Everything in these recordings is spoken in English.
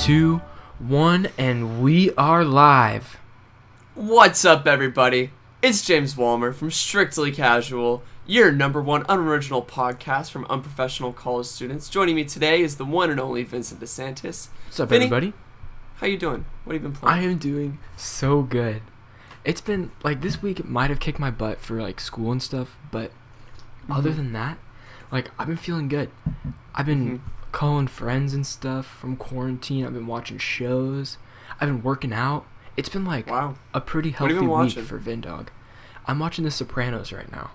2, 1, and we are live. What's up, everybody? It's James Walmer from Strictly Casual, your #1 unoriginal podcast from unprofessional college students. Joining me today is the one and only Vincent DeSantis. What's up, Vinny, everybody? how you doing? What have you been playing? I am doing so good. It's been, this week might have kicked my butt for, school and stuff, but other than that, I've been feeling good. I've been calling friends and stuff from quarantine. I've been watching shows. I've been working out. It's been, wow. a pretty What have healthy you been week watching? for Vindog. I'm watching The Sopranos right now.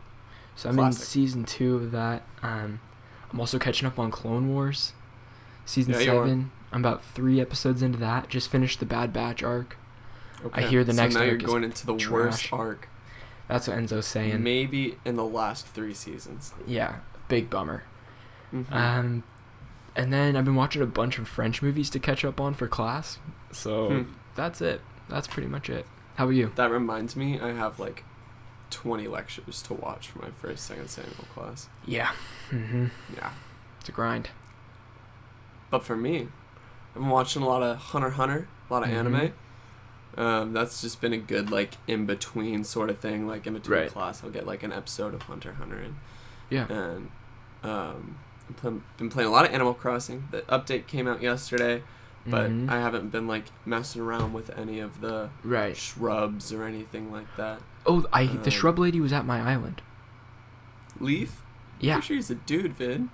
So I'm Classic. in season 2 of that. I'm also catching up on Clone Wars. Season 7. I'm about 3 episodes into that. Just finished the Bad Batch arc. Okay. I hear the next so now arc you're going into the trash. worst arc. That's what Enzo's saying. Maybe in the last 3 seasons. Yeah, big bummer. Mm-hmm. And then I've been watching a bunch of French movies to catch up on for class. So that's it. That's pretty much it. How about you? That reminds me, I have 20 lectures to watch for my first, second Samuel class. Yeah. Mm-hmm. Yeah. It's a grind. But for me, I've been watching a lot of Hunter x Hunter, a lot of anime. That's just been a good in-between sort of thing. In between class, I'll get an episode of Hunter x Hunter in. Yeah. And been playing a lot of Animal Crossing. The update came out yesterday, but I haven't been messing around with any of the shrubs or anything like that. Oh, the shrub lady was at my island. Leaf? Yeah. I'm sure he's a dude, Vid.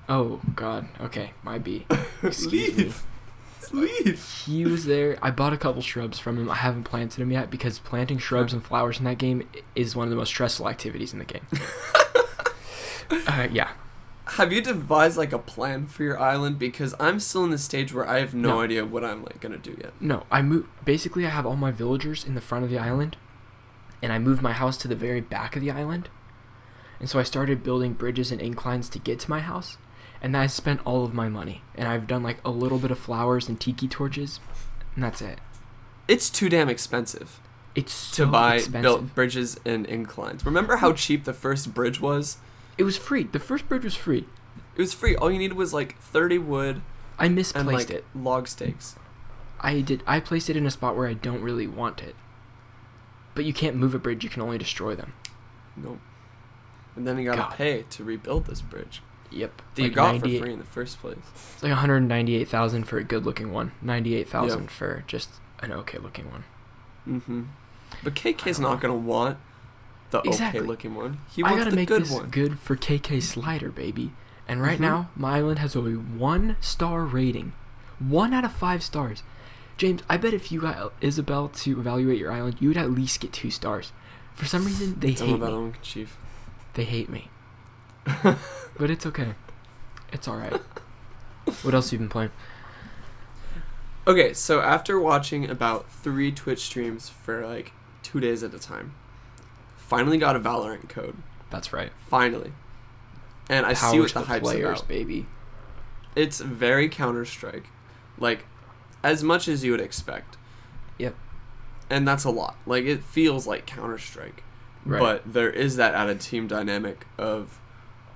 Oh, God. Okay, my B. Excuse me. Leaf. He was there. I bought a couple shrubs from him. I haven't planted them yet because planting shrubs and flowers in that game is one of the most stressful activities in the game. Yeah. Have you devised a plan for your island? Because I'm still in the stage where I have no idea what I'm gonna do yet. No, basically I have all my villagers in the front of the island, and I moved my house to the very back of the island. And so I started building bridges and inclines to get to my house, and I spent all of my money. And I've done a little bit of flowers and tiki torches, and that's it. It's too damn expensive. It's so to buy expensive. built bridges and inclines. Remember how cheap the first bridge was? It was free. The first bridge was free. It was free. All you needed was 30 wood. I misplaced and, it. Log stakes. I placed it in a spot where I don't really want it. But you can't move a bridge. You can only destroy them. Nope. And then you gotta pay to rebuild this bridge. Yep. That you got for free in the first place. It's $198,000 for a good-looking one. $98,000 for just an okay-looking one. Mm-hmm. But KK's not gonna want the okay-looking one. He wants the good one. Good for KK Slider, baby. And right now, my island has a 1-star rating. 1 out of 5 stars. James, I bet if you got Isabel to evaluate your island, you would at least get 2 stars. For some reason, they hate me. Chief. They hate me. But it's okay. It's alright. What else have you been playing? Okay, so after watching about 3 Twitch streams for 2 days at a time, finally got a Valorant code. That's right. Finally. And I see what the hype's players, about. Baby. It's very Counter-Strike. As much as you would expect. Yep. And that's a lot. It feels like Counter-Strike. Right. But there is that added team dynamic of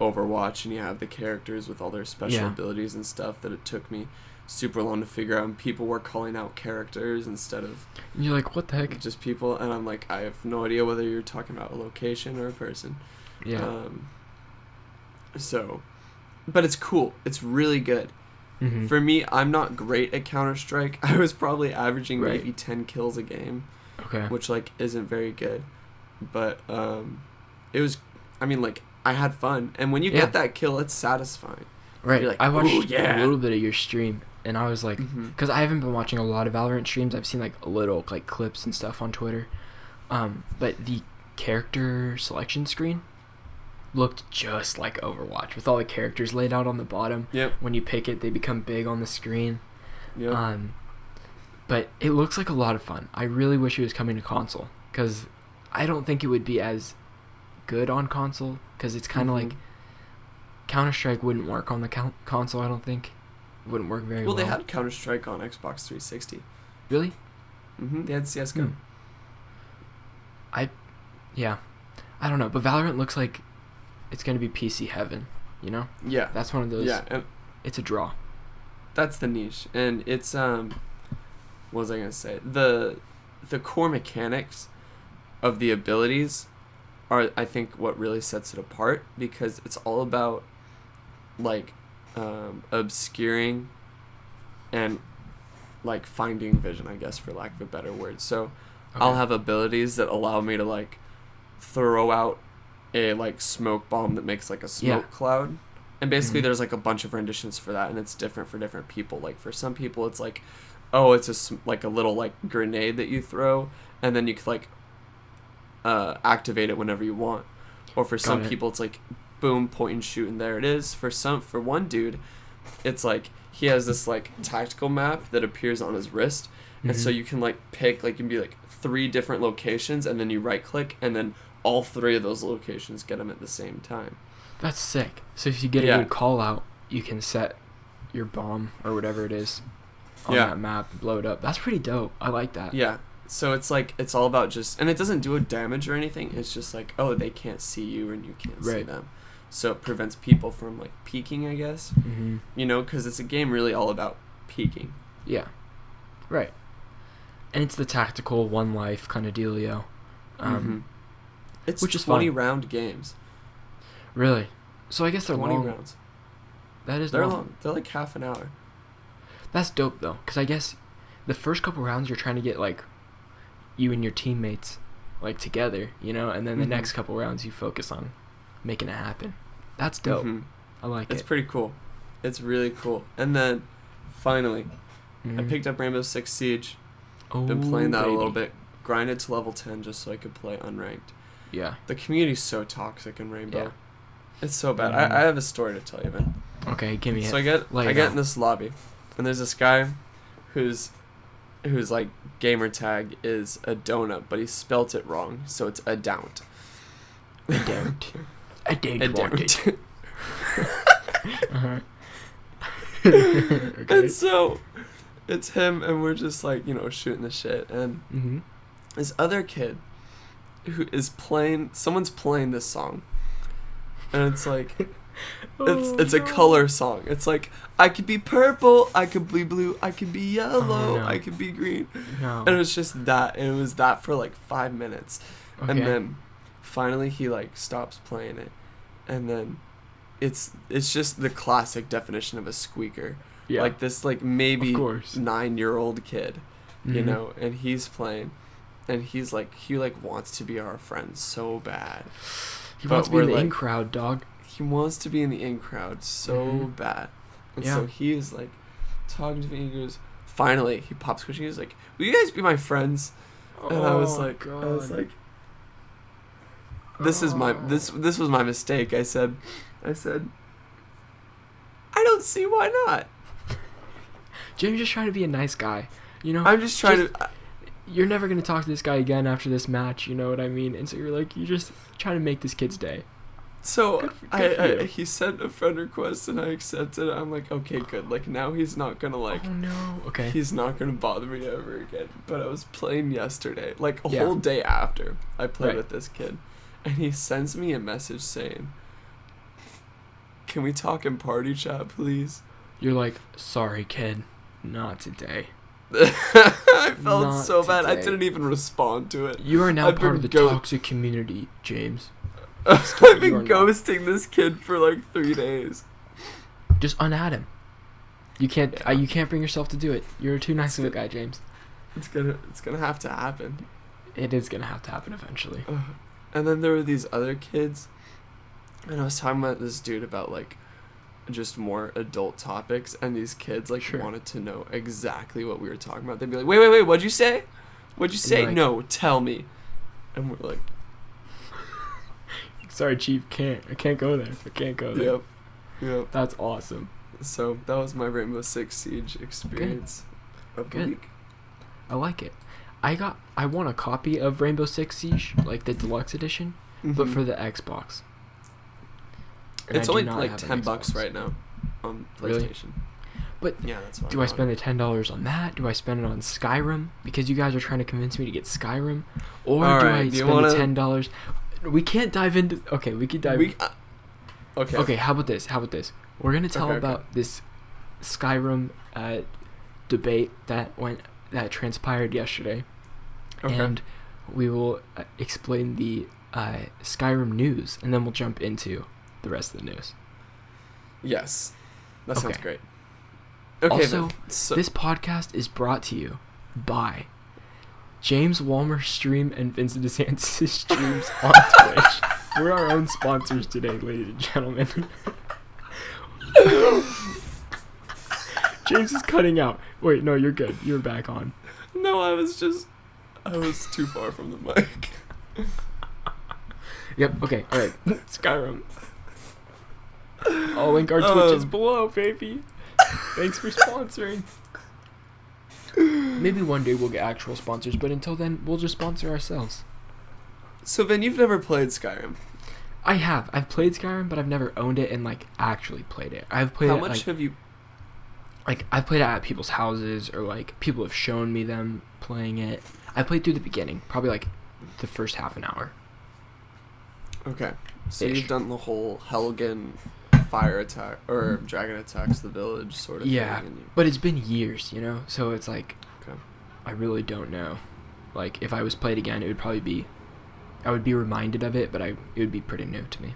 Overwatch, and you have the characters with all their special abilities and stuff that it took me super long to figure out, and people were calling out characters instead of... And you're like, what the heck? Just people, and I'm like, I have no idea whether you're talking about a location or a person. Yeah. But it's cool. It's really good. Mm-hmm. For me, I'm not great at Counter-Strike. I was probably averaging maybe 10 kills a game. Okay. Which, isn't very good. But, it was... I had fun. And when you get that kill, it's satisfying. Right. You're like, I watched a little bit of your stream, and I was like... Because I haven't been watching a lot of Valorant streams. I've seen, a little, clips and stuff on Twitter. But the character selection screen looked just like Overwatch, with all the characters laid out on the bottom. Yep. When you pick it, they become big on the screen. Yep. But it looks like a lot of fun. I really wish it was coming to console, because I don't think it would be as good on console, because it's kind of Counter-Strike wouldn't work on the console, I don't think. It wouldn't work very well. Well, they had Counter-Strike on Xbox 360. Really? Mm-hmm. They had CSGO. Yeah. I don't know, but Valorant looks like it's going to be PC heaven, you know? Yeah. That's one of those... Yeah, and it's a draw. that's the niche, and it's what was I gonna say? The core mechanics of the abilities are, I think, what really sets it apart, because it's all about like obscuring and like finding vision, I guess, for lack of a better word. So okay. I'll have abilities that allow me to like throw out a like smoke bomb that makes like a smoke cloud, and basically there's like a bunch of renditions for that, and it's different for different people. Like for some people it's like, oh, it's like a little like grenade that you throw, and then you can like activate it whenever you want. Or for some people it's like boom, point and shoot, and there it is. For one dude it's like he has this like tactical map that appears on his wrist, and so you can like pick, like, you can be like 3 different locations, and then you right click, and then all 3 of those locations get them at the same time. That's sick. So if you get a good call out, you can set your bomb or whatever it is on that map and blow it up. That's pretty dope. I like that. Yeah. So it's like, it's all about just, and it doesn't do a damage or anything. It's just like, oh, they can't see you and you can't see them. So it prevents people from like peeking, I guess. Mm-hmm. You know, because it's a game really all about peeking. Yeah. Right. And it's the tactical one life kind of dealio. It's which is 20 round games. Really? So I guess they're 20 long. rounds. They're long. They're like half an hour. That's dope though, because I guess the first couple rounds you're trying to get like you and your teammates like together, you know, and then the next couple rounds you focus on making it happen. That's dope. I like it. It's pretty cool. It's really cool. And then finally, I picked up Rainbow Six Siege. Been playing that a little bit. Grinded to level 10 just so I could play unranked. Yeah. The community's so toxic in Rainbow. Yeah. It's so bad. I have a story to tell you, man. Okay, give me it. So I get in this lobby, and there's this guy whose like gamer tag is a donut, but he spelt it wrong, so it's a don't. A don't. I don't want it. Okay. And so it's him, and we're just like, you know, shooting the shit, and this other kid who is playing, someone's playing this song, and it's like it's a color song. It's like, I could be purple, I could be blue, I could be yellow, I could be green. And it was just that, and it was that for like 5 minutes. And then finally he like stops playing it, and then it's just the classic definition of a squeaker. Yeah. Like this like maybe 9-year-old kid, you know, and he's playing, and he's like, he like wants to be our friend so bad. He wants to be in the in crowd, dog. He wants to be in the in crowd so bad. And so he is like talking to me, and he goes, finally he pops question, he's like, will you guys be my friends? And I was like, this is my this was my mistake. I said I don't see why not. Jim's just trying to be a nice guy, you know. I'm just trying to. You're never gonna talk to this guy again after this match, you know what I mean? And so you're like, you're just trying to make this kid's day. So he sent a friend request, and I accepted it. I'm like, okay, good. Like now he's not gonna like. Oh no. Okay. He's not gonna bother me ever again. But I was playing yesterday, like a whole day after I played with this kid, and he sends me a message saying, "Can we talk in party chat, please?" You're like, sorry, kid. Not today. I felt so bad. I didn't even respond to it. You are now part of the toxic community, James. I've been ghosting this kid for like 3 days. Just unadd him. You can't. You can't bring yourself to do it. You're too nice of a guy, James. It's gonna have to happen. It is gonna have to happen eventually. And then there were these other kids, and I was talking about this dude about like just more adult topics, and these kids like wanted to know exactly what we were talking about. They'd be like, wait, what'd you say? What'd you say? Like, no, tell me. And we're like, sorry, Chief, I can't go there. I can't go there. Yep. That's awesome. So that was my Rainbow Six Siege experience of the week. I like it. I want a copy of Rainbow Six Siege, like the deluxe edition, but for the Xbox. And it's only like $10 right now on PlayStation. Really? But yeah, that's why. Do I spend the $10 on that? Do I spend it on Skyrim? Because you guys are trying to convince me to get Skyrim, or do I spend the $10? We can't dive into. Okay, we could dive. Okay. Okay. How about this? We're gonna tell about this Skyrim debate that transpired yesterday, and we will explain the Skyrim news, and then we'll jump into the rest of the news. Yes, that sounds great. Okay, also, this podcast is brought to you by James Walmer's stream and Vincent DeSantis' streams on Twitch. We're our own sponsors today, ladies and gentlemen. James is cutting out. Wait, no, you're good. You're back on. No, I was too far from the mic. Yep, okay, alright. Skyrim. I'll link our Twitches below, baby. Thanks for sponsoring. Maybe one day we'll get actual sponsors, but until then, we'll just sponsor ourselves. So, Vin, you've never played Skyrim? I have. I've played Skyrim, but I've never owned it and, like, actually played it. I've played How much have you... Like, I've played it at people's houses, or, like, people have shown me them playing it. I played through the beginning, probably, like, the first half an hour. Okay. So you've done the whole Helgen fire attack, or dragon attacks the village sort of thing. Yeah, but it's been years, you know? So it's like, I really don't know. Like, if I was played again, it would probably be... I would be reminded of it, but it would be pretty new to me.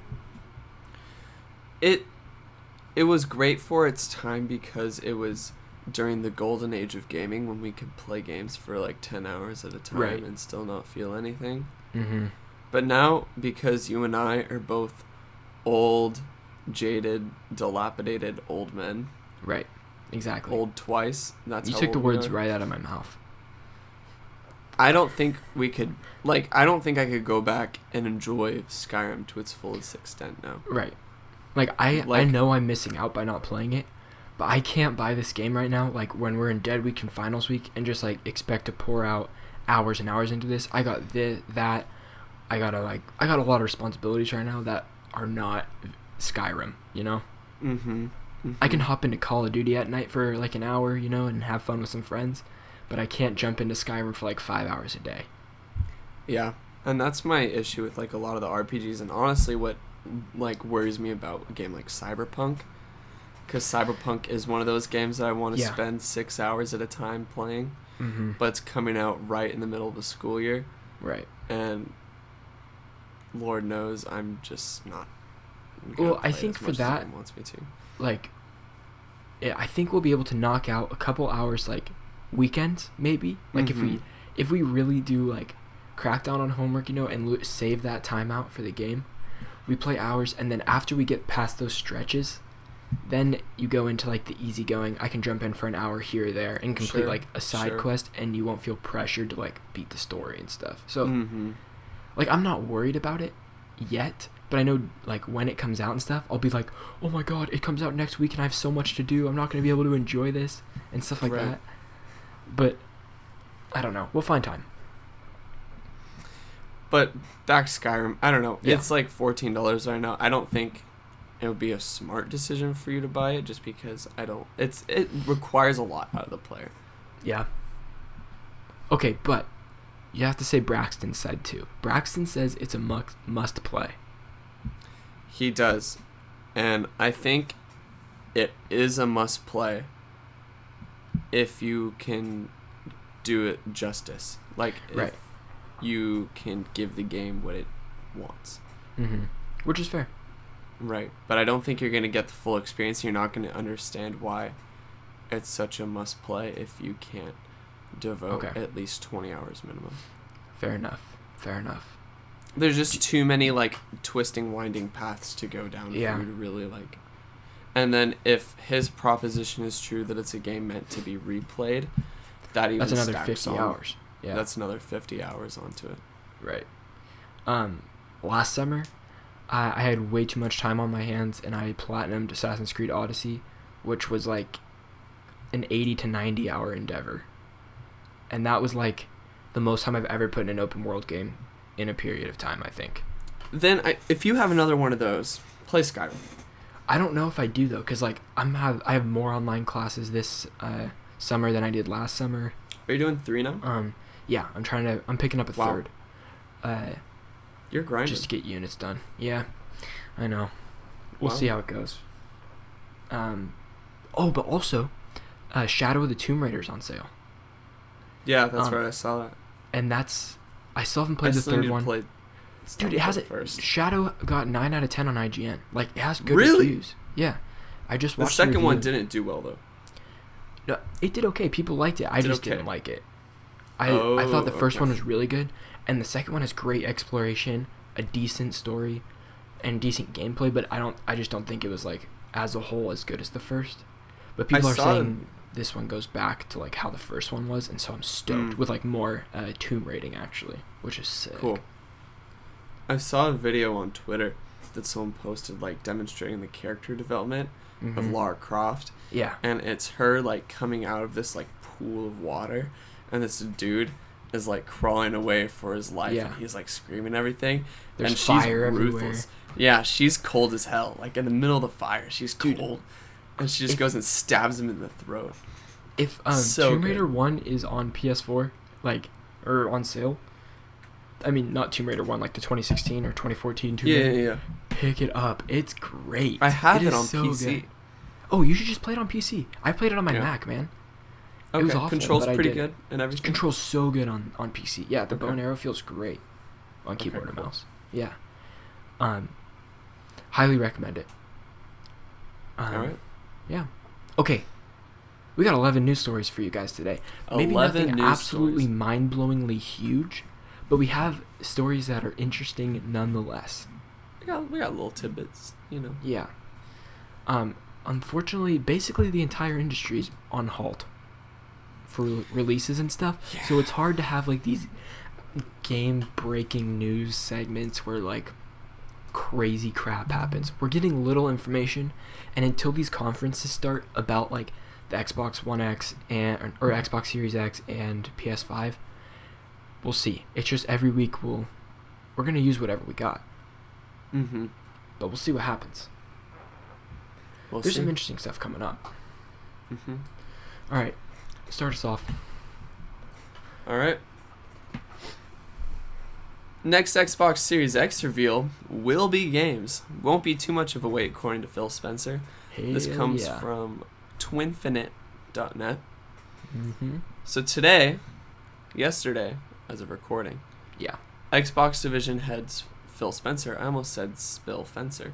It was great for its time because it was during the golden age of gaming when we could play games for like 10 hours at a time and still not feel anything. Mm-hmm. But now, because you and I are both old, jaded, dilapidated old men. Right. Exactly. Old twice. That's you how took old the words we are. right out of my mouth. I don't think we could... Like, I don't think I could go back and enjoy Skyrim to its fullest extent now. Right. Like, I know I'm missing out by not playing it, but I can't buy this game right now. Like, when we're in Dead Week and Finals Week and just, like, expect to pour out hours and hours into this. I got that. I got a lot of responsibilities right now that are not Skyrim, you know? Mm-hmm. I can hop into Call of Duty at night for, like, an hour, you know, and have fun with some friends, but I can't jump into Skyrim for, like, 5 hours a day. Yeah, and that's my issue with, like, a lot of the RPGs, and honestly what, like, worries me about a game like Cyberpunk, because Cyberpunk is one of those games that I want to spend 6 hours at a time playing, but it's coming out right in the middle of the school year. Right. And Lord knows I'm just not... Well, I think for that, wants me to. Like, I think we'll be able to knock out a couple hours, like, weekends, maybe. Like, if we really do, like, crack down on homework, you know, and save that time out for the game, we play hours, and then after we get past those stretches, then you go into, like, the easygoing. I can jump in for an hour here or there and complete, like, a side quest, and you won't feel pressured to, like, beat the story and stuff. So, like, I'm not worried about it yet, but I know, like, when it comes out and stuff, I'll be like, oh my god, it comes out next week and I have so much to do, I'm not going to be able to enjoy this, and stuff like that. But, I don't know. We'll find time. But, back to Skyrim, I don't know. Yeah. It's, like, $14 right now. I don't think it would be a smart decision for you to buy it, just because it requires a lot out of the player. Yeah. Okay, but you have to say Braxton said too. Braxton says it's a must play. He does. And I think it is a must play if you can do it justice. Like, if you can give the game what it wants. Which is fair. Right. But I don't think you're going to get the full experience. You're not going to understand why it's such a must play if you can't devote at least 20 hours minimum. Fair enough. There's just too many, like, twisting, winding paths to go down for you to really, like... And then if his proposition is true that it's a game meant to be replayed, that even that's another stacks 50 hours. Yeah. That's another 50 hours onto it. Right. Last summer, I had way too much time on my hands, and I platinumed Assassin's Creed Odyssey, which was, like, an 80 to 90 hour endeavor. And that was, like, the most time I've ever put in an open world game in a period of time, I think. Then, if you have another one of those, play Skyrim. I don't know if I do, though, because, like, I have more online classes this summer than I did last summer. Are you doing 3 now? Yeah, I'm picking up a third. You're grinding. Just to get units done. Yeah, I know. We'll see how it goes. Oh, but also, Shadow of the Tomb Raider's on sale. Yeah, that's right. I saw that. And I still haven't played the third one. Dude, it has it. First. Shadow got 9 out of 10 on IGN. Like, it has good really? reviews. Yeah, I just watched the second one. Didn't do well though. No, it did okay. People liked it. I just didn't like it. I thought the first one was really good, and the second one has great exploration, a decent story, and decent gameplay. But I just don't think it was like as a whole as good as the first. But people are saying this one goes back to like how the first one was, and so I'm stoked with like more tomb raiding actually, which is sick. Cool. I saw a video on Twitter that someone posted like demonstrating the character development of Lara Croft. Yeah. And it's her like coming out of this like pool of water, and this dude is like crawling away for his life, and he's like screaming everything. There's and fire everywhere. Yeah, she's cold as hell. Like in the middle of the fire, she's cold, and she just goes and stabs him in the throat. If Tomb Raider 1 is on PS4, like, or on sale, I mean, not Tomb Raider 1, like the 2016 or 2014 Tomb Raider. Yeah. Pick it up. It's great. I have it on PC. Good. Oh, you should just play it on PC. I played it on my Mac, man. Okay. It was awful, Controls pretty good and everything. Controls so good on PC. Yeah, the bow and arrow feels great on keyboard and mouse. Yeah. Highly recommend it. All right. Yeah. Okay. We got 11 news stories for you guys today. Maybe nothing absolutely mind-blowingly huge, but we have stories that are interesting nonetheless. We got little tidbits, you know. Yeah. Unfortunately, basically the entire industry is on halt for releases and stuff. Yeah. So it's hard to have like these game-breaking news segments where like crazy crap happens. We're getting little information, and until these conferences start about like the Xbox One X or Xbox Series X and PS5, we'll see. It's just every week we're gonna use whatever we got. But we'll see what happens. There's some interesting stuff coming up. All right, start us off. All right. Next Xbox Series X reveal will be games. Won't be too much of a wait, according to Phil Spencer. This comes from twinfinite.net. So yesterday, as of recording, Xbox division heads Phil Spencer. I almost said Phil Spencer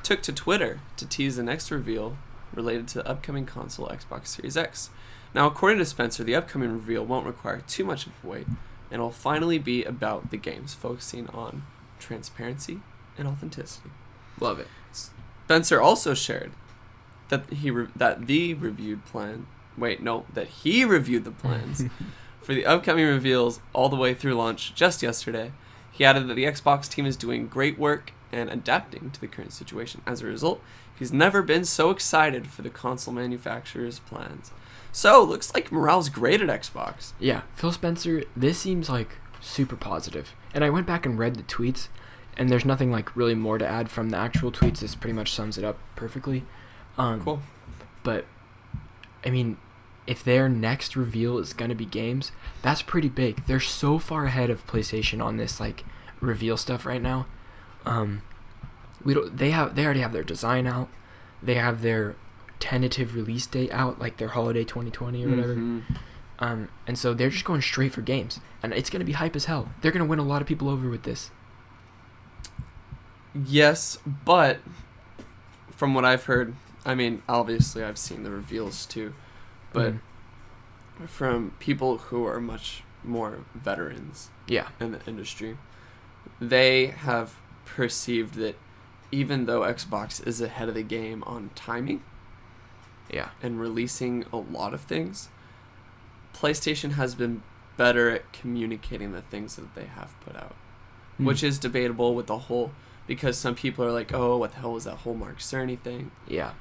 took to Twitter to tease the next reveal related to the upcoming console Xbox Series X. Now, according to Spencer, the upcoming reveal won't require too much of a wait, and will finally be about the games, focusing on transparency and authenticity. Love it. Spencer also shared that he reviewed the plans for the upcoming reveals all the way through launch just yesterday. He added that the Xbox team is doing great work and adapting to the current situation. As a result, he's never been so excited for the console manufacturer's plans. So, looks like morale's great at Xbox. Yeah, Phil Spencer, this seems like super positive. And I went back and read the tweets, and there's nothing like really more to add from the actual tweets. This pretty much sums it up perfectly. Cool. But, I mean, if their next reveal is going to be games, that's pretty big. They're so far ahead of PlayStation on this like reveal stuff right now. They already have their design out. They have their tentative release date out, like their holiday 2020 or whatever. And so they're just going straight for games, and it's going to be hype as hell. They're going to win a lot of people over with this. Yes, but from what I've heard, I mean, obviously I've seen the reveals too, but from people who are much more veterans in the industry, they have perceived that even though Xbox is ahead of the game on timing and releasing a lot of things, PlayStation has been better at communicating the things that they have put out, which is debatable with the whole, because some people are like, oh, what the hell was that whole Mark Cerny thing? Yeah.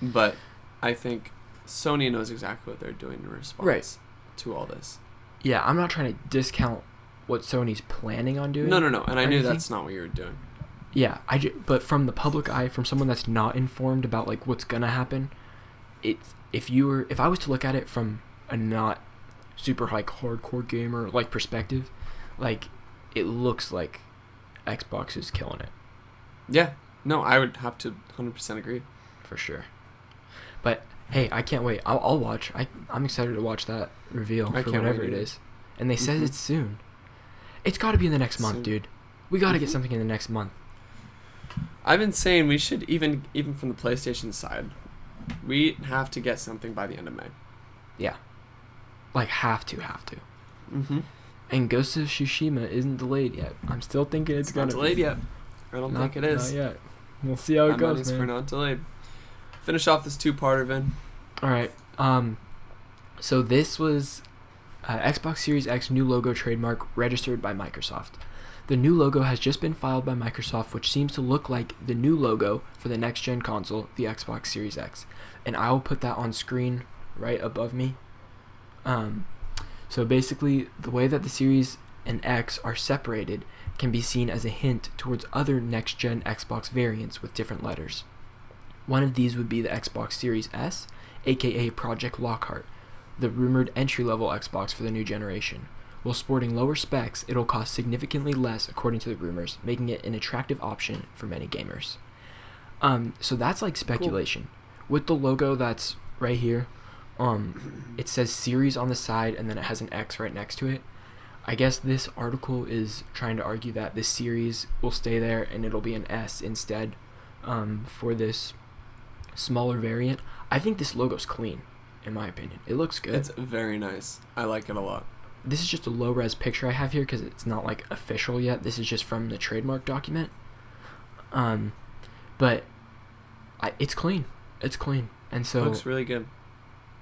But I think Sony knows exactly what they're doing in response to all this. Yeah, I'm not trying to discount what Sony's planning on doing. No. And I knew that's not what you were doing. Yeah, but from the public eye, from someone that's not informed about like what's gonna happen, if I was to look at it from a not super like hardcore gamer like perspective, like it looks like Xbox is killing it. Yeah. No, I would have to 100% agree. for sure. But hey, I can't wait. I'll watch. I'm excited to watch that reveal for whatever it is. And they said it's soon. It's got to be in the next month, dude. We got to get something in the next month. I've been saying we should, even from the PlayStation side, we have to get something by the end of May. Yeah. Like, have to. Mm-hmm. And Ghost of Tsushima isn't delayed yet. I'm still thinking it's going to be. Not delayed yet. I don't think it is. Not yet. We'll see how it goes, man. For not delayed. Finish off this two-parter, Vin. All right. So this was Xbox Series X new logo trademark registered by Microsoft. The new logo has just been filed by Microsoft, which seems to look like the new logo for the next-gen console, the Xbox Series X. And I will put that on screen right above me. So basically, the way that the Series and X are separated can be seen as a hint towards other next-gen Xbox variants with different letters. One of these would be the Xbox Series S, aka Project Lockhart, the rumored entry-level Xbox for the new generation. While sporting lower specs, it'll cost significantly less according to the rumors, making it an attractive option for many gamers. So that's like speculation. Cool. With the logo that's right here, it says Series on the side and then it has an X right next to it. I guess this article is trying to argue that this Series will stay there and it'll be an S instead for this smaller variant. I think this logo's clean, in my opinion. It looks good. It's very nice. I like it a lot. This is just a low-res picture I have here because it's not like official yet. This is just from the trademark document. But it's clean. It's clean. And so it looks really good.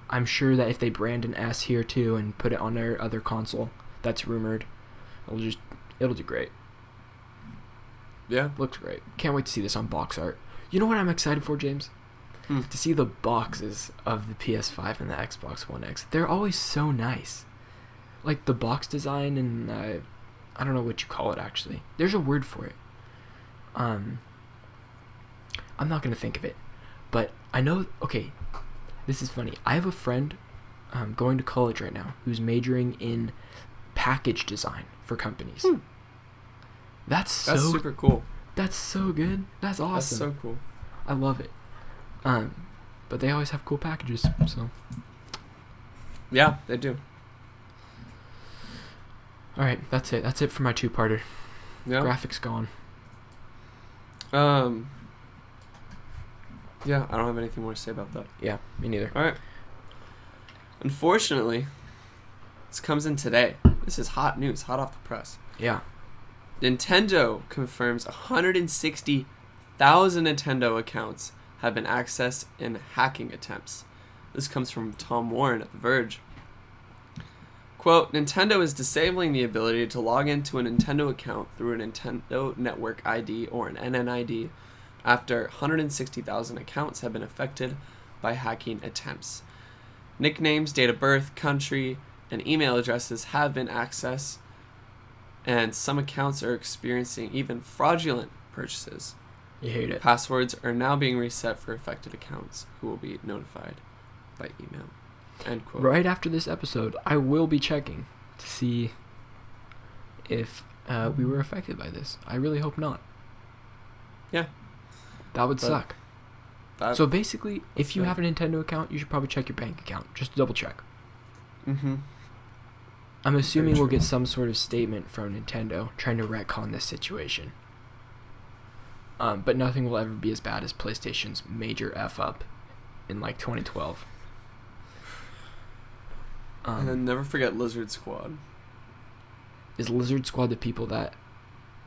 I'm sure that if they brand an S here too and put it on their other console that's rumored, it'll do great. Yeah. Looks great. Can't wait to see this on box art. You know what I'm excited for, James? To see the boxes of the PS5 and the Xbox One X. They're always so nice. Like the box design and I don't know what you call it actually. There's a word for it. I'm not going to think of it. But I know, okay, this is funny. I have a friend going to college right now who's majoring in package design for companies. That's super cool. That's so good. That's awesome. That's so cool. I love it. But they always have cool packages, so. Yeah, they do. All right, that's it. That's it for my two-parter. Yeah. Graphics gone. Yeah, I don't have anything more to say about that. Yeah, me neither. All right. Unfortunately, this comes in today. This is hot news, hot off the press. Yeah. Nintendo confirms 160,000 Nintendo accounts have been accessed in hacking attempts. This comes from Tom Warren at The Verge. Quote, Nintendo is disabling the ability to log into a Nintendo account through a Nintendo Network ID or an NNID after 160,000 accounts have been affected by hacking attempts. Nicknames, date of birth, country, and email addresses have been accessed, and some accounts are experiencing even fraudulent purchases. You hate it. Passwords are now being reset for affected accounts who will be notified by email. End quote. Right after this episode, I will be checking to see if we were affected by this. I really hope not. Yeah. That would suck. So basically, if you have a Nintendo account, you should probably check your bank account. Just to double check. Mm-hmm. I'm assuming we'll get some sort of statement from Nintendo trying to retcon this situation. But nothing will ever be as bad as PlayStation's major F-up in like 2012. And then never forget Lizard Squad. Is Lizard Squad the people that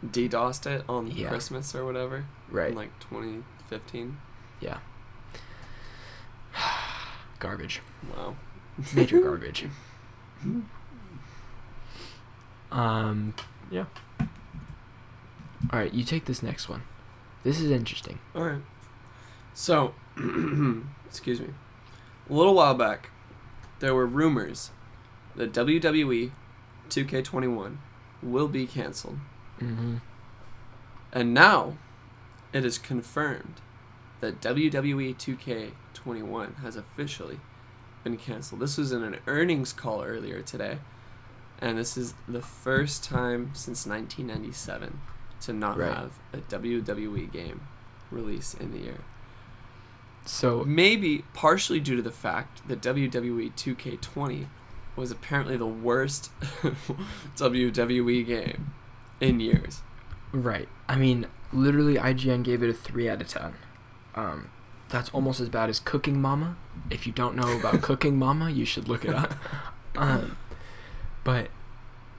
DDoSed it on Christmas or whatever? Right. In like 2015. Yeah. Garbage. Wow. Major garbage. Yeah. Alright, you take this next one. This is interesting. Alright. So, excuse me. A little while back, there were rumors that WWE 2K21 will be canceled. Mm-hmm. And now, it is confirmed that WWE 2K21 has officially been canceled. This was in an earnings call earlier today. And this is the first time since 1997 to not have a WWE game release in the year. So maybe partially due to the fact that WWE 2K20 was apparently the worst WWE game in years. Right. I mean, literally, IGN gave it a 3 out of 10. That's almost as bad as Cooking Mama. If you don't know about Cooking Mama, you should look it up. But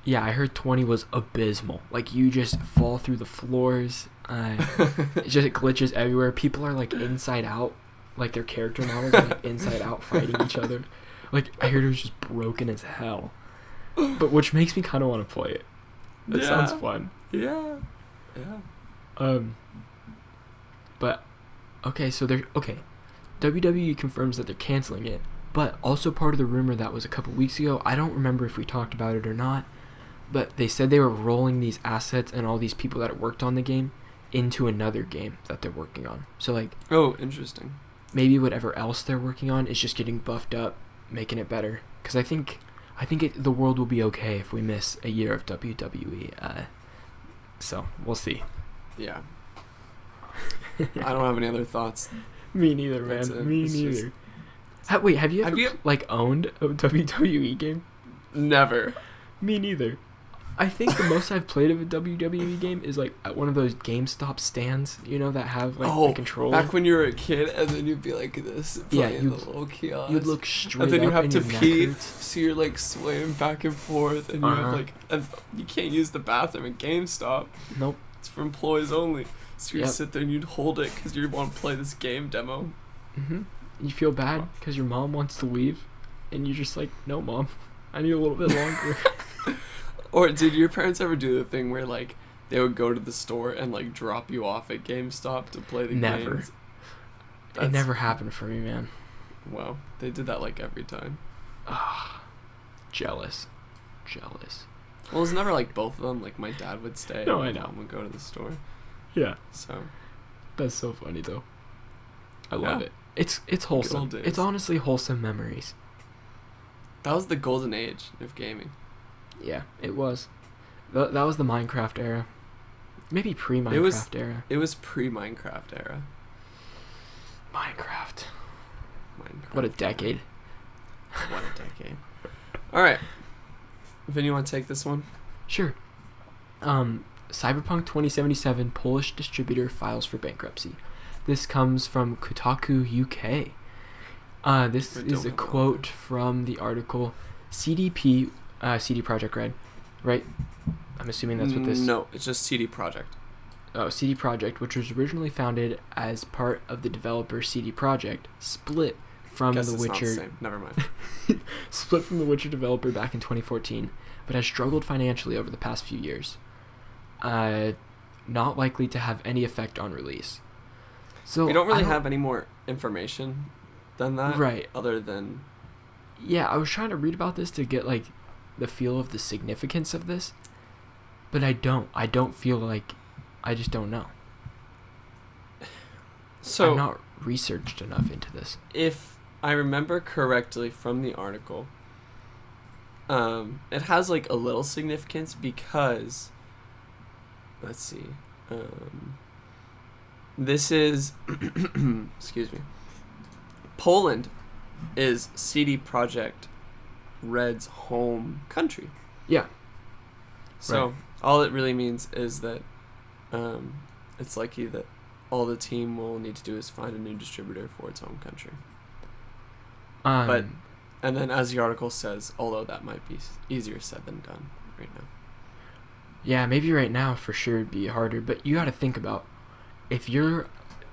yeah, I heard 20 was abysmal. Like, you just fall through the floors. It just glitches everywhere. People are like inside out. Like, their character models are like inside out fighting each other. Like, I heard it was just broken as hell. But which makes me kind of want to play it. That sounds fun. Yeah. Yeah. But okay, so WWE confirms that they're canceling it, but also part of the rumor that was a couple weeks ago, I don't remember if we talked about it or not, but they said they were rolling these assets and all these people that worked on the game into another game that they're working on. So like, oh, interesting. Maybe whatever else they're working on is just getting buffed up, making it better. Because I think the world will be okay if we miss a year of WWE. So we'll see. Yeah. I don't have any other thoughts. Me neither, man. Me neither. Wait, have you ever like owned a WWE game? Never. Me neither. I think the most I've played of a WWE game is like at one of those GameStop stands, you know, that have like the controller. Back when you were a kid, and then you'd be like this, playing the little kiosk. You'd look straight and then you up have and to your pee, neck hurts. so you're like swaying back and forth, and you have like, and you can't use the bathroom at GameStop. Nope. It's for employees only. So you sit there and you'd hold it because you want to play this game demo. Mhm. You feel bad because your mom wants to leave, and you're just like, no, mom, I need a little bit longer. Or did your parents ever do the thing where like they would go to the store and like drop you off at GameStop to play the games? It never happened for me, man. Wow, they did that like every time. Ah, jealous. Well, it was never like both of them. Like my dad would stay. No, and I know. Mom would go to the store. Yeah. So. That's so funny though. I love it. It's wholesome. It's honestly wholesome memories. That was the golden age of gaming. Yeah, it was. That was the Minecraft era. Maybe pre-Minecraft era. It was pre-Minecraft era. Minecraft. What a decade. What a decade. All right. Vin, you want to take this one? Sure. Cyberpunk 2077 Polish distributor files for bankruptcy. This comes from Kotaku UK. This is a quote from the article. CD Projekt Red, right? I'm assuming that's what this... No, it's just CD Projekt. Oh, CD Projekt, which was originally founded as part of the developer CD Projekt, split from The Witcher... Not the same. Never mind. Split from The Witcher developer back in 2014, but has struggled financially over the past few years. Not likely to have any effect on release. So we don't really have any more information than that, right? Other than... Yeah, I was trying to read about this to get like the feel of the significance of this, but I don't feel like... I just don't know. So I'm not researched enough into this. If I remember correctly from the article, it has like a little significance because, let's see, this is excuse me, Poland is CD Projekt Red's home country. Yeah. So all it really means is that it's likely that all the team will need to do is find a new distributor for its home country. And then as the article says, although that might be easier said than done right now. Yeah, maybe right now for sure it'd be harder, but you got to think about if you're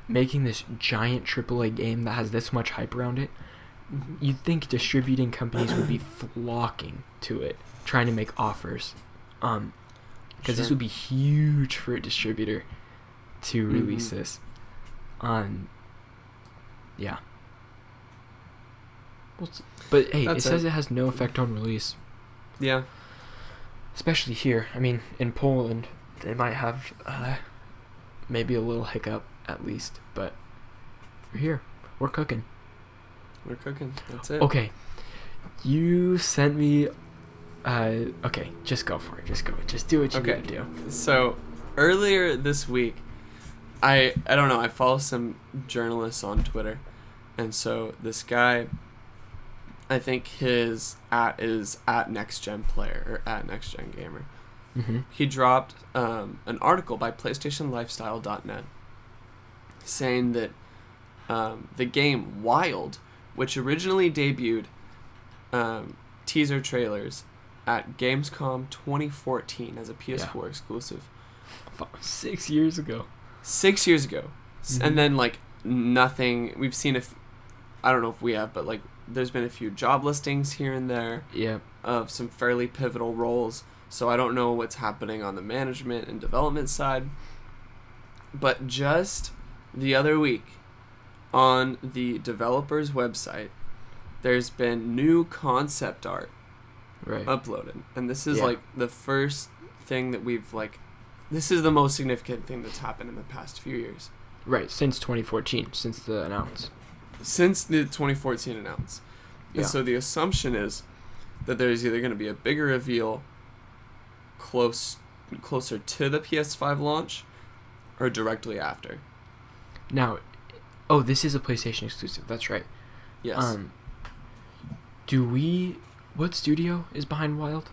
making this giant AAA game that has this much hype around it, you'd think distributing companies would be flocking to it, trying to make offers. Because this would be huge for a distributor to release this. Yeah. But hey, it says it has no effect on release. Yeah. Especially here. I mean, in Poland, they might have maybe a little hiccup at least. But for here, we're cooking. We're cooking. That's it. Okay. You sent me... okay, just go for it. Just go. Just do what you need to do. So, earlier this week, I don't know, I follow some journalists on Twitter, And so this guy, I think his @ is @NextGenPlayer or @NextGenGamer. Mm-hmm. He dropped an article by PlayStationLifestyle.net saying that the game WiLD, which originally debuted teaser trailers at Gamescom 2014 as a PS4 exclusive. 6 years ago. 6 years ago. Mm-hmm. And then, like, nothing. We've seen I don't know if we have, but, like, there's been a few job listings here and there. Yeah. Of some fairly pivotal roles. So I don't know what's happening on the management and development side. But just the other week, on the developer's website, there's been new concept art uploaded. And this is, like, the first thing that we've, like... This is the most significant thing that's happened in the past few years. Right, since 2014, since the announce. Since the 2014 announce. Yeah. And so the assumption is that there's either going to be a bigger reveal closer to the PS5 launch or directly after. Now, this is a PlayStation exclusive. That's right. Yes. What studio is behind WiLD?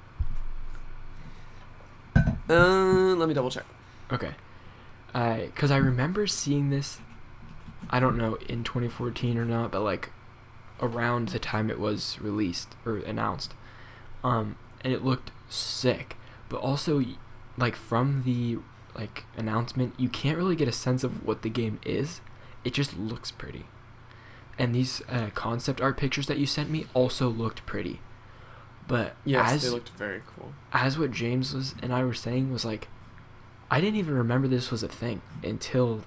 Let me double check. Okay. Because I remember seeing this, I don't know, in 2014 or not, but, like, around the time it was released or announced. And it looked sick. But also, like, from the, like, announcement, you can't really get a sense of what the game is. It just looks pretty. And these concept art pictures that you sent me also looked pretty. But yes, they looked very cool. As what James and I were saying was, like, I didn't even remember this was a thing until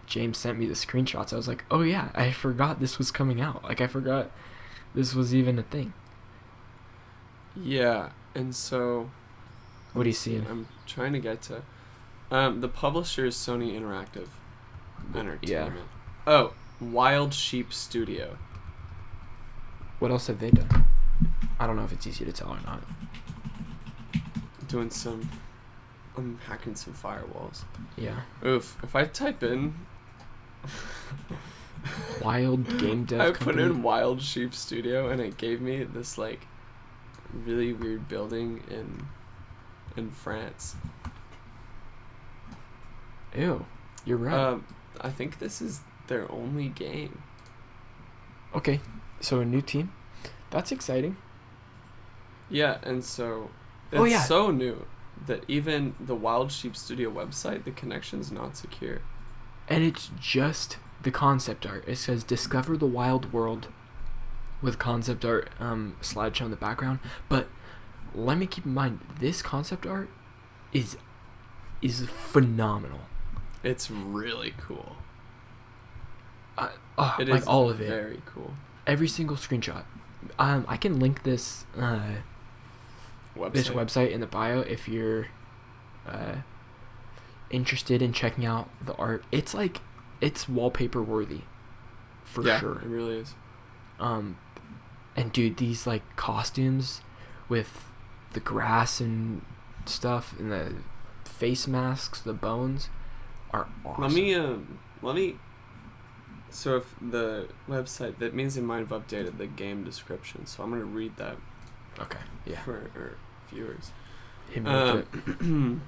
James sent me the screenshots. I was like, oh yeah, I forgot this was coming out. Like, I forgot this was even a thing. Yeah, and so... What do you see? I'm trying to get to... the publisher is Sony Interactive Entertainment. Yeah. Oh, Wild Sheep Studio. What else have they done? I don't know if it's easy to tell or not. I'm hacking some firewalls. Yeah. Oof. If I type in... WiLD Game Dev I Company. put in Wild Sheep Studio and it gave me this, like, really weird building in France. Ew. You're right. I think this is their only game. Okay. So a new team. That's exciting. Yeah, and so it's so new that even the Wild Sheep Studio website, the connection's not secure. And it's just the concept art. It says discover the wild world with concept art slideshow in the background. But let me keep in mind, this concept art is phenomenal. It's really cool. It like is all of it. Very cool. Every single screenshot. I can link this website in the bio if you're interested in checking out the art. It's wallpaper worthy, for sure. It really is. And dude, these, like, costumes with the grass and stuff and the face masks, the bones, are awesome. Let me. So if the website, that means they might have updated the game description. So I'm gonna read that. Okay. Yeah. For our viewers. Hit me with it.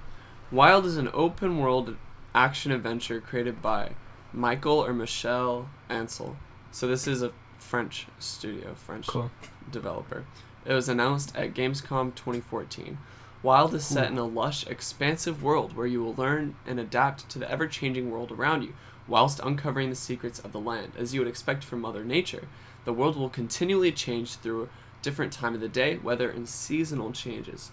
WiLD is an open world action adventure created by Michael or Michel Ansel. So this is a French studio, cool. developer. It was announced at Gamescom 2014. WiLD is set in a lush, expansive world where you will learn and adapt to the ever-changing world around you, whilst uncovering the secrets of the land. As you would expect from Mother Nature, the world will continually change through different time of the day, weather, and seasonal changes.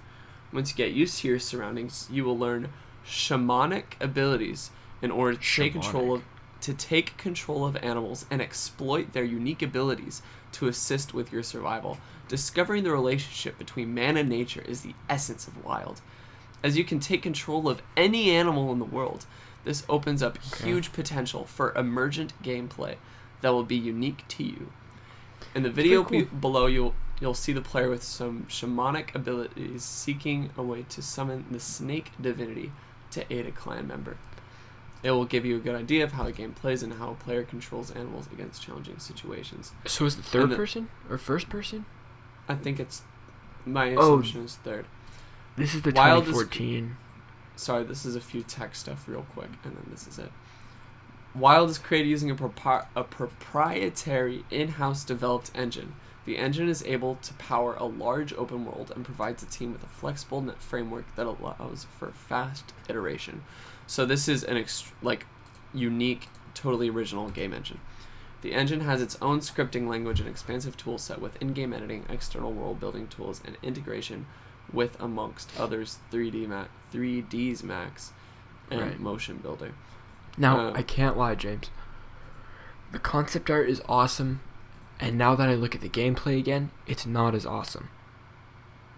Once you get used to your surroundings, you will learn shamanic abilities in order to take control of animals and exploit their unique abilities to assist with your survival. Discovering the relationship between man and nature is the essence of WiLD. As you can take control of any animal in the world, this opens up huge potential for emergent gameplay that will be unique to you. In the video below, you'll see the player with some shamanic abilities seeking a way to summon the snake divinity to aid a clan member. It will give you a good idea of how a game plays and how a player controls animals against challenging situations. So is it third person or first person? I think it's... My assumption is third. This is the WiLD 2014. Sorry, this is a few tech stuff real quick, and then this is it. WiLD is created using a proprietary in-house developed engine. The engine is able to power a large open world and provides a team with a flexible net framework that allows for fast iteration. So this is an unique, totally original game engine. The engine has its own scripting language and expansive tool set with in-game editing, external world building tools, and integration with, amongst others, 3ds Max and Motion Builder. Now, I can't lie, James. The concept art is awesome, and now that I look at the gameplay again, it's not as awesome.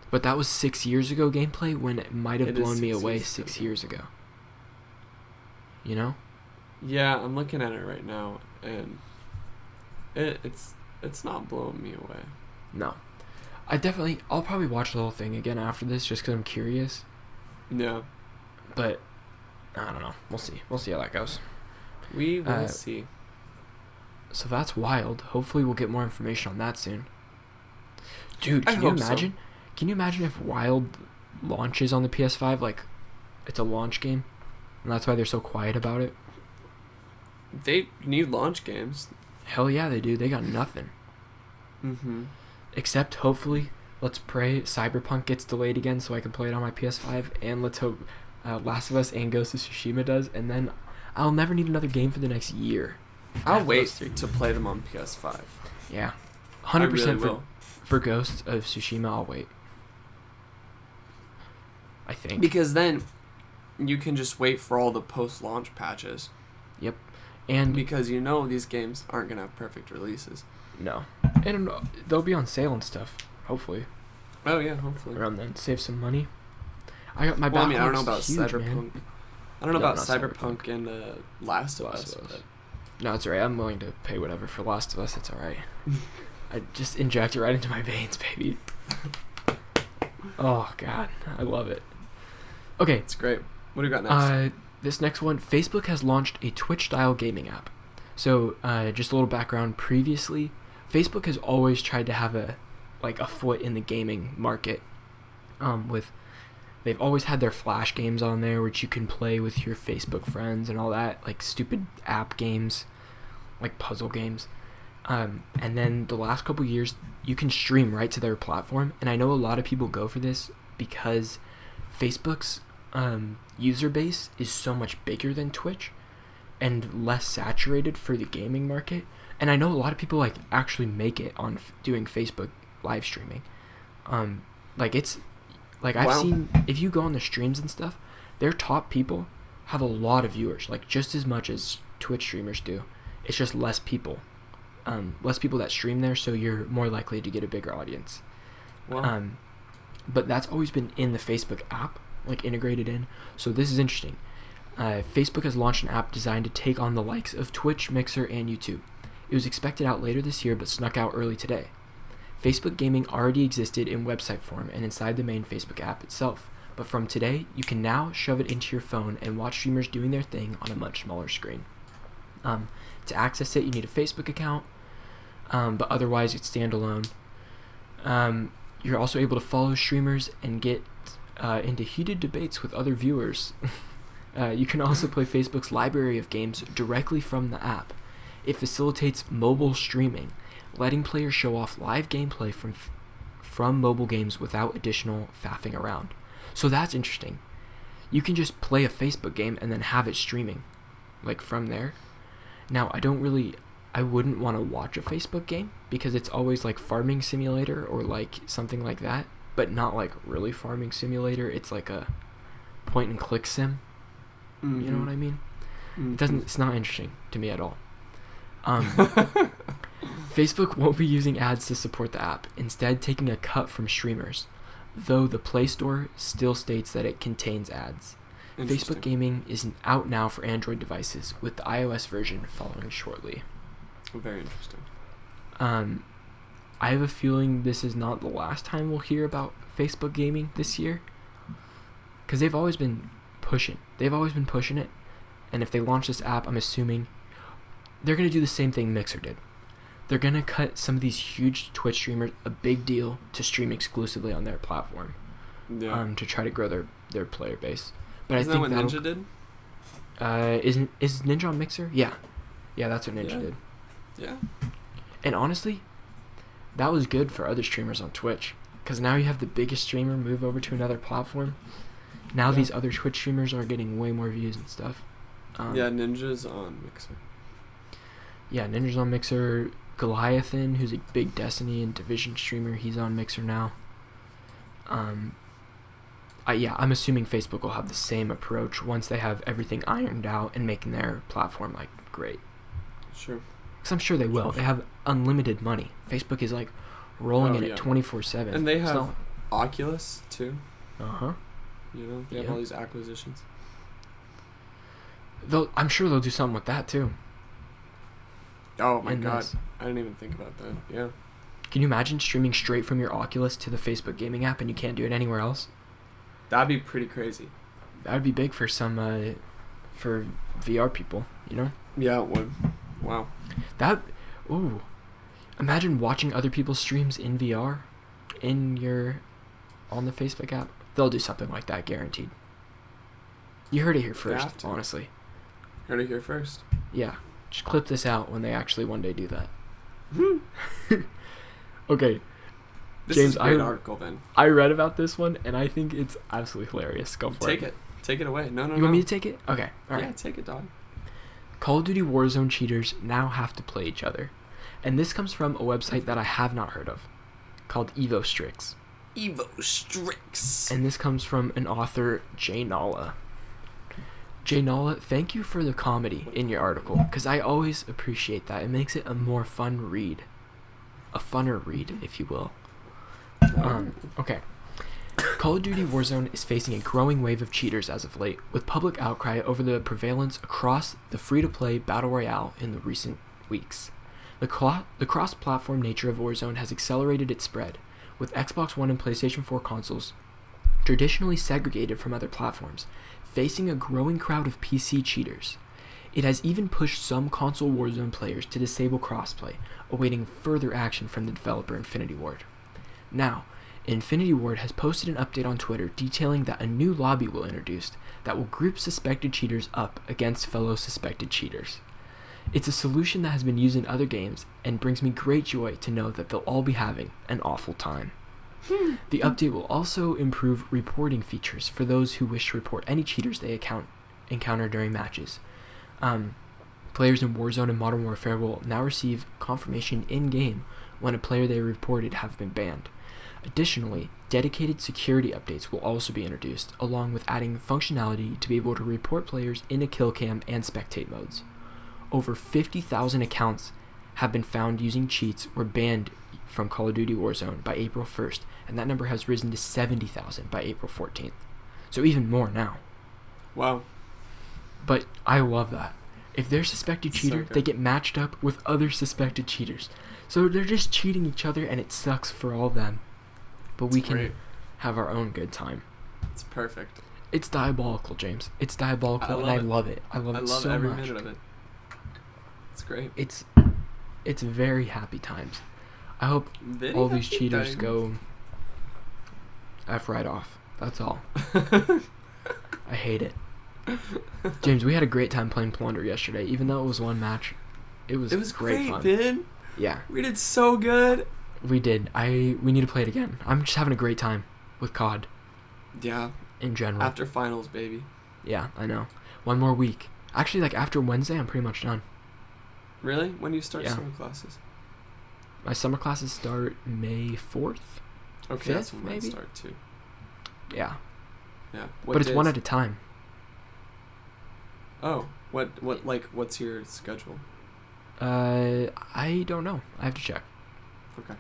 But that was 6 years ago gameplay when it might have blown me away 6 years ago. You know? Yeah, I'm looking at it right now, and it's not blowing me away. No. I'll probably watch the whole thing again after this just because I'm curious. Yeah. But, I don't know. We'll see. We'll see how that goes. We will see. So that's WiLD. Hopefully we'll get more information on that soon. Dude, can you imagine if WiLD launches on the PS5? Like, it's a launch game? And that's why they're so quiet about it? They need launch games. Hell yeah, they do. They got nothing. Mm-hmm. Except, hopefully, let's pray Cyberpunk gets delayed again so I can play it on my PS5. And let's hope Last of Us and Ghost of Tsushima does. And then I'll never need another game for the next year. I'll wait to play them on PS5. Yeah. 100% really for Ghost of Tsushima, I'll wait. I think. Because then you can just wait for all the post-launch patches. Yep. And because you know these games aren't going to have perfect releases. No. And they'll be on sale and stuff, hopefully. Oh, yeah, hopefully. Around then. Save some money. I got my I don't know about huge, Cyberpunk. Man. I don't know about Cyberpunk and Last of Us. No, it's alright. I'm willing to pay whatever for Last of Us. It's alright. I just inject it right into my veins, baby. Oh, God. I love it. Okay. It's great. What do you got next? This next one, Facebook has launched a Twitch-style gaming app. So, just a little background. Previously, Facebook has always tried to have a foot in the gaming market. They've always had their Flash games on there, which you can play with your Facebook friends and all that, like stupid app games, like puzzle games. And then the last couple years, you can stream right to their platform. And I know a lot of people go for this because Facebook's user base is so much bigger than Twitch and less saturated for the gaming market. And I know a lot of people actually make it on doing Facebook live streaming. I've seen, if you go on the streams and stuff, their top people have a lot of viewers, just as much as Twitch streamers do. It's just less people that stream there, so you're more likely to get a bigger audience. Wow. But that's always been in the Facebook app, integrated in. So this is interesting. Facebook has launched an app designed to take on the likes of Twitch, Mixer, and YouTube. It was expected out later this year, but snuck out early today. Facebook gaming already existed in website form and inside the main Facebook app itself, but from today, you can now shove it into your phone and watch streamers doing their thing on a much smaller screen. To access it, you need a Facebook account, but otherwise it's standalone. You're also able to follow streamers and get into heated debates with other viewers. You can also play Facebook's library of games directly from the app. It facilitates mobile streaming, letting players show off live gameplay from mobile games without additional faffing around. So that's interesting. You can just play a Facebook game and then have it streaming, from there. Now, I wouldn't want to watch a Facebook game because it's always Farming Simulator or something like that, but not really Farming Simulator. It's a point and click sim. Mm-hmm. You know what I mean? Mm-hmm. It's not interesting to me at all. Facebook won't be using ads to support the app, instead taking a cut from streamers, though the Play Store still states that it contains ads. Facebook Gaming is out now for Android devices, with the iOS version following shortly. Very interesting. I have a feeling this is not the last time we'll hear about Facebook Gaming this year, because they've always been pushing it. And if they launch this app, I'm assuming they're going to do the same thing Mixer did. They're going to cut some of these huge Twitch streamers a big deal to stream exclusively on their platform. Yeah. To try to grow their player base. But Isn't I think that what Ninja did? Is Ninja on Mixer? Yeah. Yeah, that's what Ninja did. Yeah. And honestly, that was good for other streamers on Twitch. Because now you have the biggest streamer move over to another platform. Now these other Twitch streamers are getting way more views and stuff. Ninja's on Mixer. Yeah, Ninja's on Mixer. Goliathan, who's a big Destiny and Division streamer, he's on Mixer now. I'm assuming Facebook will have the same approach once they have everything ironed out and making their platform like great. Sure. Because I'm sure they will. They have unlimited money. Facebook is like rolling in it 24/7. And they have Oculus too. Uh-huh. They have all these acquisitions. I'm sure they'll do something with that too. Oh my god. I didn't even think about that. Yeah. Can you imagine streaming straight from your Oculus to the Facebook gaming app and you can't do it anywhere else? That'd be pretty crazy. That would be big for some for VR people, Yeah, it would. Wow. Imagine watching other people's streams in VR on the Facebook app. They'll do something like that, guaranteed. You heard it here first, honestly. Heard it here first. Yeah. Just clip this out when they actually one day do that. Okay. This James, is a great article, then. I read about this one, and I think it's absolutely hilarious. Go for it. Take it. Take it away. No. You want me to take it? Okay. All right. Yeah, take it, dog. Call of Duty Warzone cheaters now have to play each other. And this comes from a website that I have not heard of, called EvoStrix. EvoStrix. And this comes from an author, Jay Nalla. Jay Nalla, thank you for the comedy in your article, because I always appreciate that. It makes it a more fun read. A funner read, if you will. Okay. Call of Duty Warzone is facing a growing wave of cheaters as of late, with public outcry over the prevalence across the free-to-play Battle Royale in the recent weeks. The cross-platform nature of Warzone has accelerated its spread, with Xbox One and PlayStation 4 consoles traditionally segregated from other platforms, facing a growing crowd of PC cheaters. It has even pushed some console Warzone players to disable crossplay, awaiting further action from the developer Infinity Ward. Now, Infinity Ward has posted an update on Twitter detailing that a new lobby will be introduced that will group suspected cheaters up against fellow suspected cheaters. It's a solution that has been used in other games and brings me great joy to know that they'll all be having an awful time. The update will also improve reporting features for those who wish to report any cheaters they encounter during matches. Players in Warzone and Modern Warfare will now receive confirmation in-game when a player they reported have been banned. Additionally, dedicated security updates will also be introduced, along with adding functionality to be able to report players in a kill cam and spectate modes. Over 50,000 accounts have been found using cheats or banned from Call of Duty Warzone by April 1st, and that number has risen to 70,000 by April 14th. So even more now. Wow. But I love that. If they're a suspected cheater, they get matched up with other suspected cheaters. So they're just cheating each other, and it sucks for all of them. But we can have our own good time. It's perfect. It's diabolical, James. It's diabolical, and I love it. I love it so much. I love every minute of it. It's great. It's very happy times. I hope all these cheaters go F right off. That's all. I hate it. James, we had a great time playing Plunder yesterday. Even though it was one match, it was great fun. Man. Yeah. We did so good. We did. We need to play it again. I'm just having a great time with COD. Yeah. In general. After finals, baby. Yeah, I know. One more week. Actually, like after Wednesday, I'm pretty much done. Really? When do you start summer classes? My summer classes start May 4th. Okay, 5th, that's when mine start too. Yeah. Yeah. But it's one at a time. Oh, what's your schedule? I don't know. I have to check. Okay.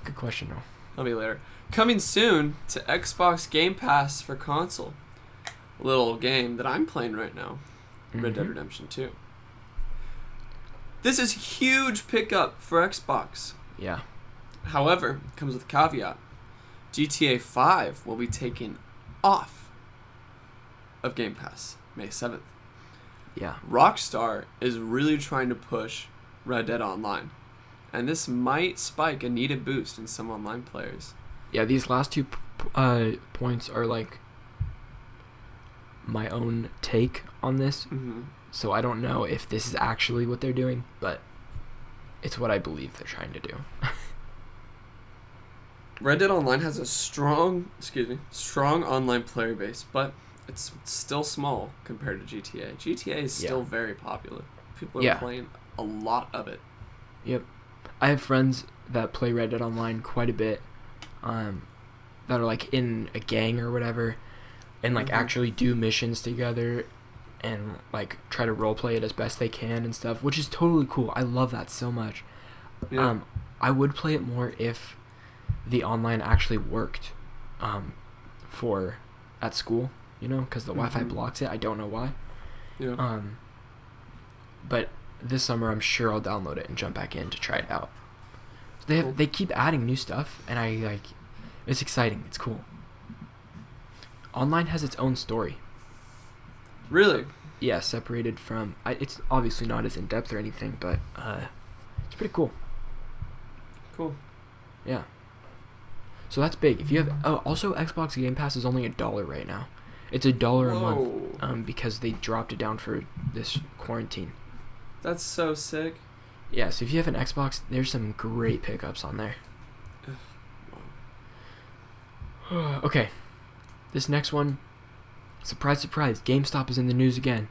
Good question, though. I'll be later. Coming soon to Xbox Game Pass for console. A little game that I'm playing right now. Red Dead Redemption 2. This is a huge pickup for Xbox. Yeah. However, it comes with a caveat. GTA 5 will be taken off of Game Pass May 7th. Yeah. Rockstar is really trying to push Red Dead Online, and this might spike a needed boost in some online players. Yeah, these last two points are like my own take on this. Mm-hmm. So I don't know if this is actually what they're doing, but it's what I believe they're trying to do. Red Dead Online has a strong online player base, but it's still small compared to GTA. GTA is still very popular. People are playing a lot of it. Yep. I have friends that play Red Dead Online quite a bit, that are like in a gang or whatever, and like actually do missions together and like try to roleplay it as best they can and stuff, which is totally cool. I love that so much. Yeah. I would play it more if the online actually worked for at school, you know, because the Wi-Fi blocks it. I don't know why. Yeah. But this summer I'm sure I'll download it and jump back in to try it out. They keep adding new stuff, and I like. It's exciting. It's cool. Online has its own story. Really? Yeah, separated from. It's obviously not as in depth or anything, but it's pretty cool. Cool. Yeah. So that's big. If you have also Xbox Game Pass is only $1 right now. It's $1 a month because they dropped it down for this quarantine. That's so sick. Yeah, so if you have an Xbox, there's some great pickups on there. Okay. This next one, surprise, surprise, GameStop is in the news again.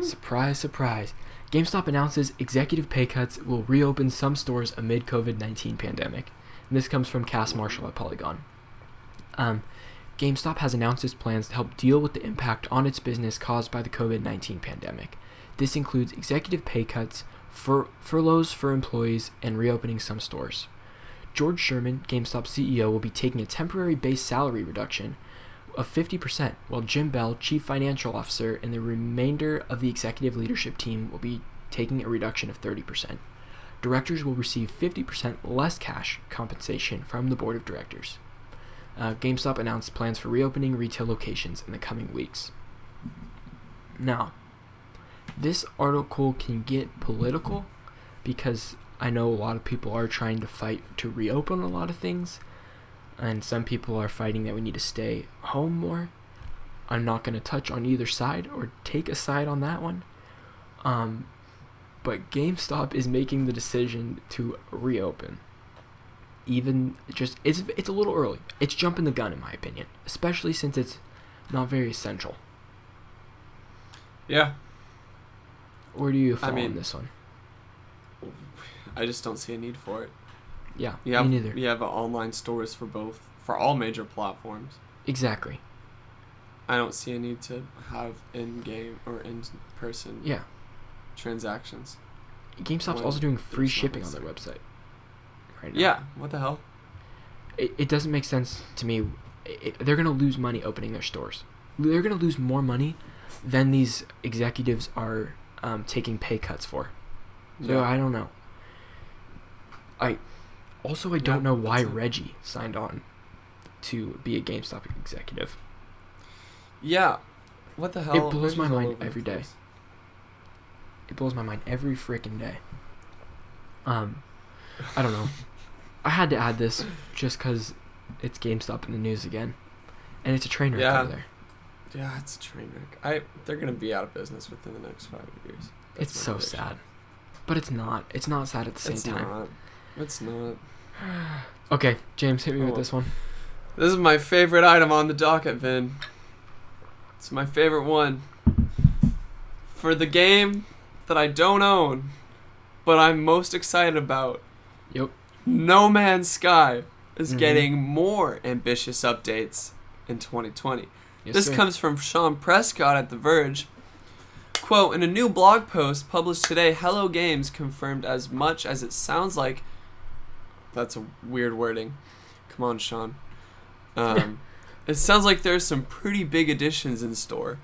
Surprise, surprise. GameStop announces executive pay cuts will reopen some stores amid COVID-19 pandemic. And this comes from Cass Marshall at Polygon. GameStop has announced its plans to help deal with the impact on its business caused by the COVID-19 pandemic. This includes executive pay cuts, furloughs for employees, and reopening some stores. George Sherman, GameStop CEO, will be taking a temporary base salary reduction of 50%, while Jim Bell, Chief Financial Officer, and the remainder of the executive leadership team will be taking a reduction of 30%. Directors will receive 50% less cash compensation from the board of directors. GameStop announced plans for reopening retail locations in the coming weeks. Now, this article can get political because I know a lot of people are trying to fight to reopen a lot of things, and some people are fighting that we need to stay home more. I'm not going to touch on either side or take a side on that one. But GameStop is making the decision to reopen. It's a little early. It's jumping the gun in my opinion, especially since it's not very essential. Yeah. Where do you fall on this one? I just don't see a need for it. Yeah, me neither. You have online stores for all major platforms. Exactly. I don't see a need to have in-game or in-person transactions. GameStop's also doing free shipping on their website right now. Yeah, what the hell? It doesn't make sense to me. They're going to lose money opening their stores. They're going to lose more money than these executives are taking pay cuts for. So I don't know. I don't know why Reggie signed on to be a GameStop executive. Yeah. What the hell? It blows my mind every day. It blows my mind every freaking day. I don't know. I had to add this just because it's GameStop in the news again. And it's a train wreck over there. Yeah, it's a train wreck. They're going to be out of business within the next 5 years. It's so sad. But it's not. It's not sad at the same time. It's not. Okay, James, hit me with this one. This is my favorite item on the docket, Vin. It's my favorite one. For the game that I don't own, but I'm most excited about. Yep. No Man's Sky is getting more ambitious updates in 2020. Yes, this comes from Sean Prescott at The Verge. Quote, in a new blog post published today, Hello Games confirmed as much as it sounds like... That's a weird wording. Come on, Sean. It sounds like there's some pretty big additions in store.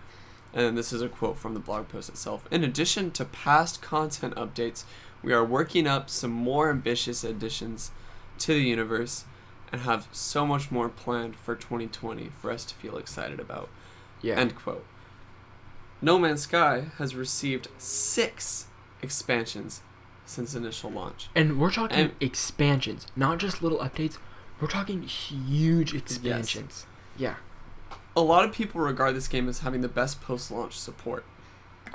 And this is a quote from the blog post itself. In addition to past content updates, we are working up some more ambitious additions to the universe and have so much more planned for 2020 for us to feel excited about. Yeah. End quote. No Man's Sky has received 6 expansions since initial launch. And we're talking expansions, not just little updates. We're talking huge expansions. Yes. Yeah. A lot of people regard this game as having the best post-launch support.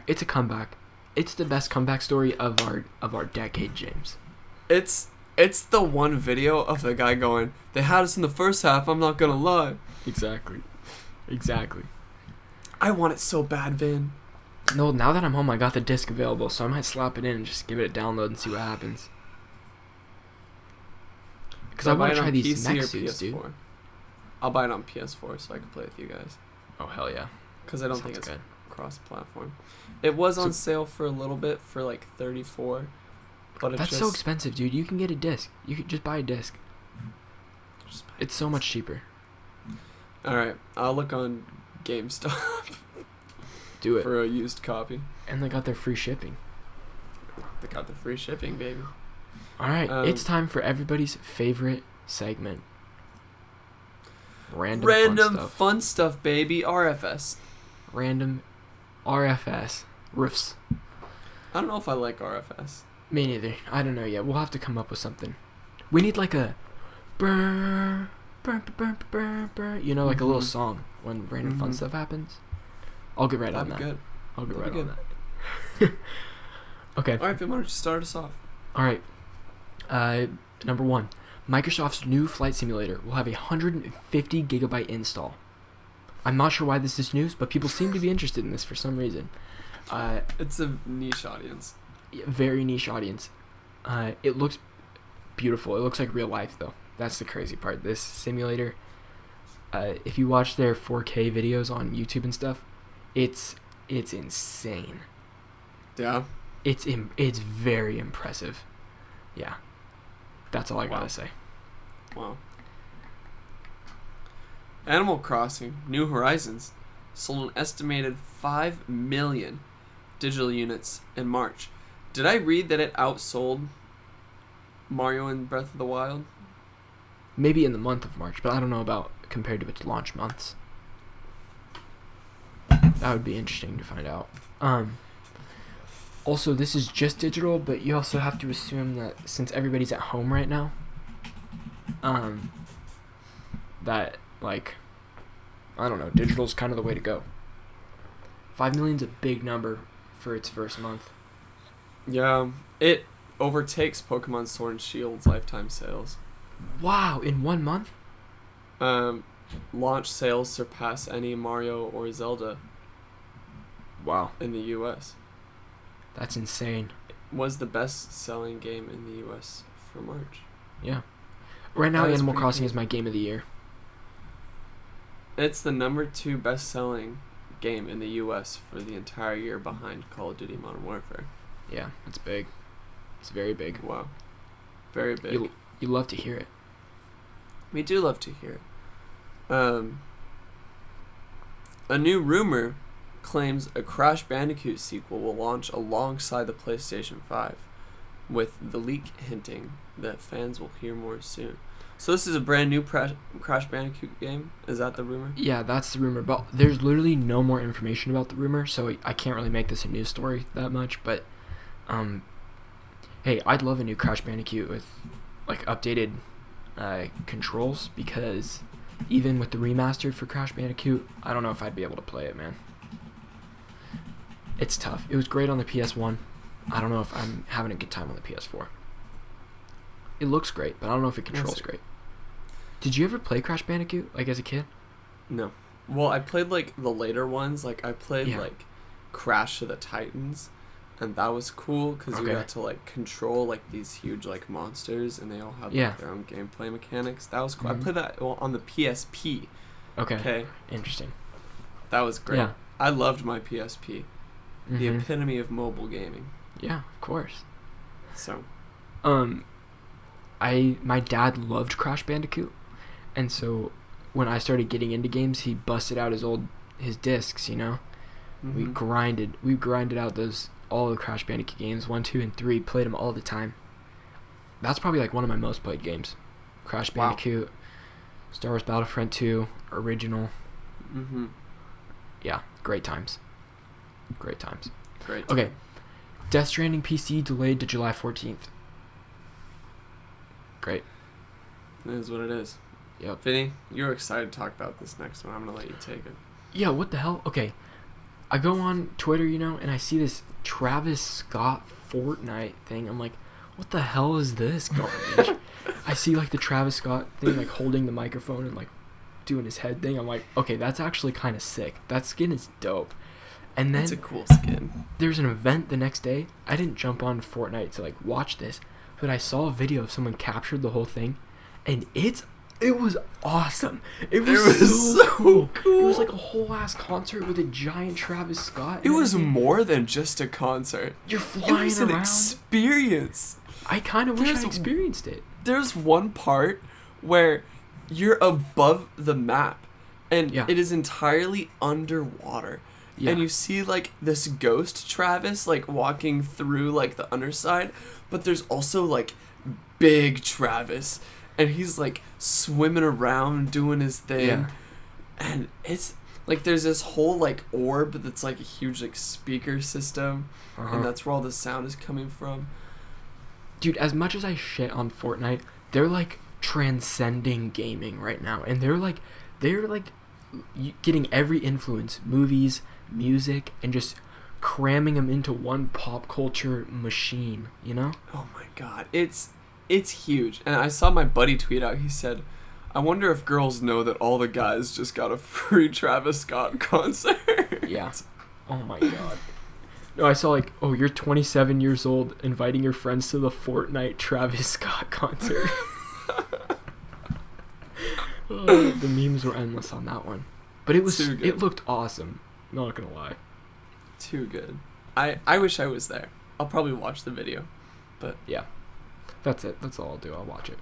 It's a comeback. It's the best comeback story of our decade, James. It's the one video of the guy going, "They had us in the first half, I'm not gonna lie." Exactly. I want it so bad, Vin. No, now that I'm home, I got the disc available, so I might slap it in and just give it a download and see what happens. Because I want to try these mech suits, dude. I'll buy it on PS4 so I can play with you guys. Oh, hell yeah. Because I don't think it's cross-platform. It was on sale for a little bit for like $34. But that's so expensive, dude. You can get a disc. You could just buy a disc. It's so much cheaper. Alright, I'll look on GameStop. Do it. For a used copy. And they got their free shipping. They got the free shipping, baby. Alright, it's time for everybody's favorite segment. Random fun stuff, baby. RFS. Random RFS. Roofs. I don't know if I like RFS. Me neither. I don't know yet. We'll have to come up with something. We need like a burr, burr, burr, burr, burr, you know, like a little song when random fun stuff happens. I'll get right on that. Good. I'll get right on that. Okay. Alright, Vin, why don't you start us off? Alright. Number 1. Microsoft's new flight simulator will have a 150 gigabyte install. I'm not sure why this is news, but people seem to be interested in this for some reason. It's a niche audience. Very niche audience. It looks beautiful. It looks like real life, though. That's the crazy part. This simulator, if you watch their 4K videos on YouTube and stuff, it's insane. Yeah. It's very impressive. Yeah. That's all I gotta say. Wow. Animal Crossing New Horizons sold an estimated 5 million digital units in March. Did I read that it outsold Mario and Breath of the Wild? Maybe in the month of March, but I don't know about compared to its launch months. That would be interesting to find out. Also, this is just digital, but you also have to assume that since everybody's at home right now, that, like, I don't know, digital's kind of the way to go. 5 million's a big number for its first month. Yeah, it overtakes Pokemon Sword and Shield's lifetime sales. Wow, in 1 month? Launch sales surpass any Mario or Zelda. Wow. In the U.S. That's insane. It was the best-selling game in the U.S. for March. Yeah. Right now, Animal Crossing is my game of the year. It's the number 2 best-selling game in the U.S. for the entire year behind Call of Duty Modern Warfare. Yeah, it's big. It's very big. Wow. Very big. You love to hear it. We do love to hear it. A new rumor claims a Crash Bandicoot sequel will launch alongside the PlayStation 5, with the leak hinting that fans will hear more soon. So this is a brand new Crash Bandicoot game? Is that the rumor? Yeah, that's the rumor. But there's literally no more information about the rumor, so I can't really make this a news story that much. But, hey, I'd love a new Crash Bandicoot with, like, updated controls, because even with the remastered for Crash Bandicoot, I don't know if I'd be able to play it, man. It's tough. It was great on the PS1. I don't know if I'm having a good time on the PS4. It looks great, but I don't know if it controls great. Did you ever play Crash Bandicoot, like, as a kid? No. Well, I played, like, the later ones. Like, I played, like, Crash to the Titans, and that was cool, because you got to, like, control, like, these huge, like, monsters, and they all had, like, their own gameplay mechanics. That was cool. I played that on the PSP. Okay. Interesting. That was great. Yeah. I loved my PSP. The epitome of mobile gaming. Yeah, of course. So. My dad loved Crash Bandicoot, and so when I started getting into games, he busted out his discs, you know? We grinded out all the Crash Bandicoot games, 1, 2, and 3, played them all the time. That's probably like one of my most played games. Crash Bandicoot, Star Wars Battlefront 2, original. Yeah, great times. Great times. Great. Okay. Death Stranding PC delayed to July 14th. Great. It is what it is. Yep. Vinny, you're excited to talk about this next one. I'm going to let you take it. Yeah, what the hell? Okay. I go on Twitter, and I see this Travis Scott Fortnite thing. I'm like, what the hell is this garbage? I see, like, the Travis Scott thing, like, holding the microphone and, like, doing his head thing. I'm like, okay, that's actually kind of sick. That skin is dope. And then it's a cool skin. There's an event the next day. I didn't jump on Fortnite to, like, watch this, but I saw a video of someone captured the whole thing, and it was awesome. It was so cool. It was like a whole ass concert with a giant Travis Scott. It was more than just a concert. You're flying around. It was an experience. I kind of wish I experienced it. There's one part where you're above the map, and it is entirely underwater. Yeah. And you see, like, this ghost Travis, like, walking through, like, the underside, but there's also, like, big Travis, and he's, like, swimming around doing his thing. Yeah. And it's, like, there's this whole, like, orb that's, like, a huge, like, speaker system, and that's where all the sound is coming from. Dude, as much as I shit on Fortnite, they're, like, transcending gaming right now, and they're getting every influence, movies, music, and just cramming them into one pop culture machine, Oh my god, it's huge. And I saw my buddy tweet out, he said, I wonder if girls know that all the guys just got a free Travis Scott concert. Yeah. Oh my god. No, I saw, like, oh, you're 27 years old inviting your friends to the Fortnite Travis Scott concert. The memes were endless on that one. But it looked awesome. Not gonna lie. Too good. I wish I was there. I'll probably watch the video. But yeah. That's it. That's all I'll do. I'll watch it.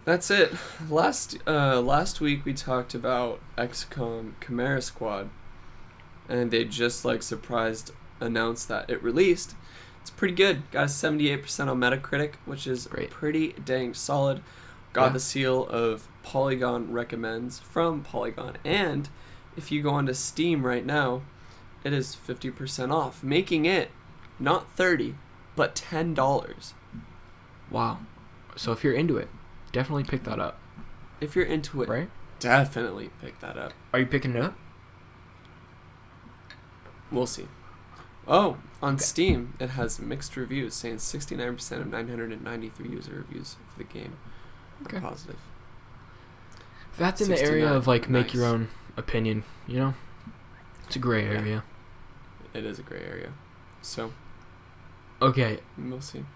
That's it. Last week we talked about XCOM Chimera Squad. And they just, like, announced that it released. It's pretty good. Got a 78% on Metacritic, which is pretty dang solid. Got the seal of Polygon recommends from Polygon. And if you go onto Steam right now, it is 50% off, making it not $30, but $10. Wow. So if you're into it, definitely pick that up. If you're into it, right? Definitely pick that up. Are you picking it up? We'll see. Oh, on Steam, it has mixed reviews, saying 69% of 993 user reviews for the game are positive. That's in the area of, like, make your own opinion, It's a gray area. It is a gray area. So. Okay. We'll see.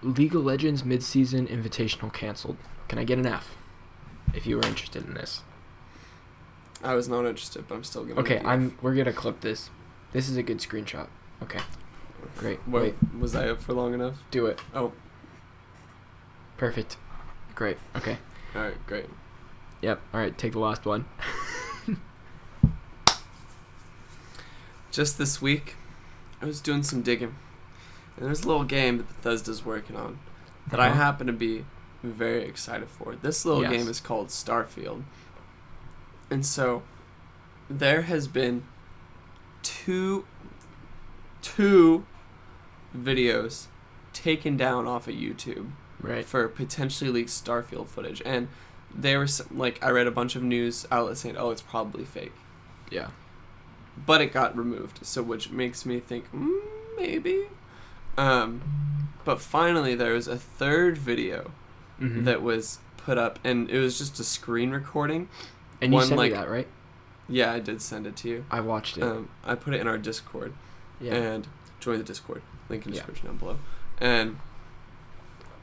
League of Legends mid-season invitational canceled. Can I get an F if you were interested in this? I was not interested, but I'm still gonna. Okay, we're gonna clip this. This is a good screenshot. Okay. Great. Wait. Was I up for long enough? Do it. Oh. Perfect. Great. Okay. Alright, great. Yep. Alright, take the last one. Just this week, I was doing some digging. And there's a little game that Bethesda's working on that I happen to be very excited for. This little game is called Starfield. And so, there has been two videos taken down off of YouTube for potentially leaked Starfield footage. And they were, like, I read a bunch of news outlets saying, oh, it's probably fake. Yeah. But it got removed, so which makes me think, maybe. But finally, there was a third video that was put up, and it was just a screen recording. And you sent me that, right? Yeah, I did send it to you. I watched it. I put it in our Discord. Yeah. And join the Discord. Link in the description down below. And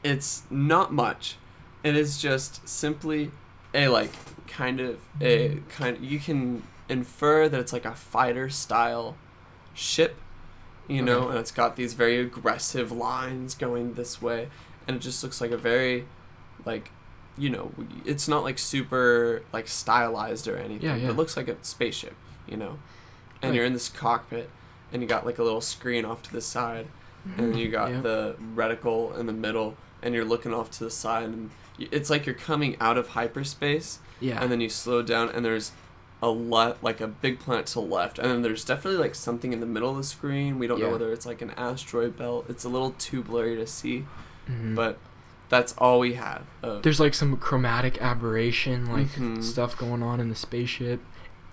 it's not much. It is just simply you can infer that it's like a fighter style ship, and it's got these very aggressive lines going this way, and it just looks like a very, like, it's not like super like stylized or anything. It looks like a spaceship, and you're in this cockpit, and you got like a little screen off to the side, and you got the reticle in the middle, and you're looking off to the side, and it's like you're coming out of hyperspace, and then you slow down, and there's like a big planet to the left, and then there's definitely like something in the middle of the screen. We don't know whether it's like an asteroid belt. It's a little too blurry to see, but that's all we have. There's like some chromatic aberration, like stuff going on in the spaceship.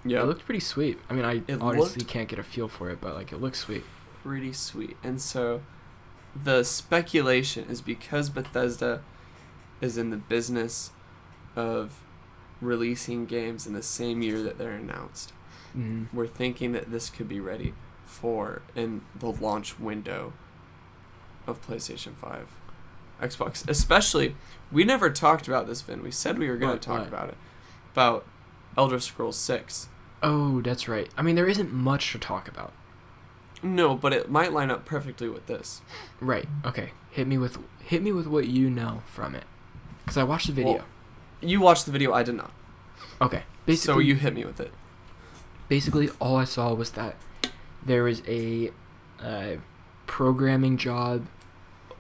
Yeah, it looked pretty sweet. I mean, I honestly can't get a feel for it, but like it looks sweet. Pretty sweet. And so the speculation is because Bethesda is in the business of releasing games in the same year that they're announced. We're thinking that this could be ready for in the launch window of PlayStation 5, Xbox. Especially, we never talked about this, Vin. We said we were going to talk about it. About Elder Scrolls 6. Oh, that's right. I mean, there isn't much to talk about. No, but it might line up perfectly with this. Right. Okay. Hit me with what you know from it. Because I watched the video. Well, you watched the video, I did not. Okay. So you hit me with it. Basically, all I saw was that there was a programming job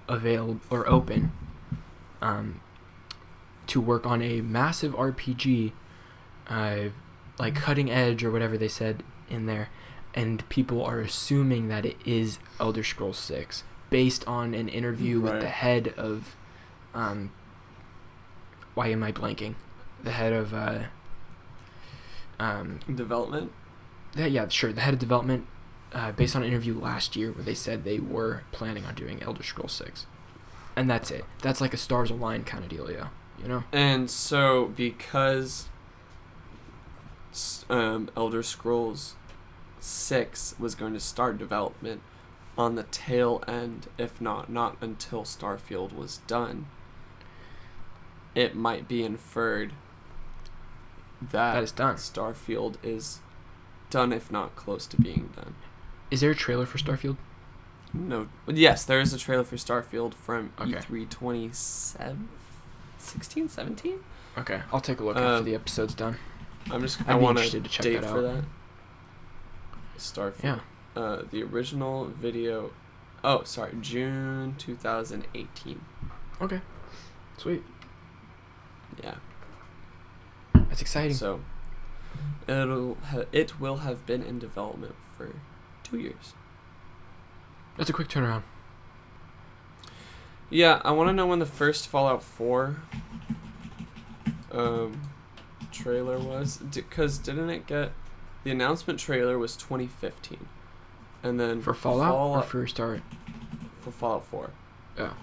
available or open to work on a massive RPG, like cutting edge or whatever they said in there, and people are assuming that it is Elder Scrolls 6 based on an interview with the head of why am I blanking? The head of development? Yeah, sure. The head of development, based on an interview last year where they said they were planning on doing Elder Scrolls 6. And that's it. That's like a stars align kind of dealio, you know? And so because Elder Scrolls 6 was going to start development on the tail end, if not until Starfield was done, it might be inferred that is done. Starfield is done, if not close to being done. Is there a trailer for Starfield? No. Yes, there is a trailer for Starfield from E3 2016, 17? Okay, I'll take a look after the episode's done. I want to check date that out. for that. Starfield. Yeah. The original video... Oh, sorry. June 2018. Okay. Sweet. Yeah. That's exciting. So, it will have been in development for 2 years. That's a quick turnaround. Yeah, I want to know when the first Fallout 4 trailer was, because didn't it get... The announcement trailer was 2015. And then... For Fallout or for Star? For Fallout 4. Oh.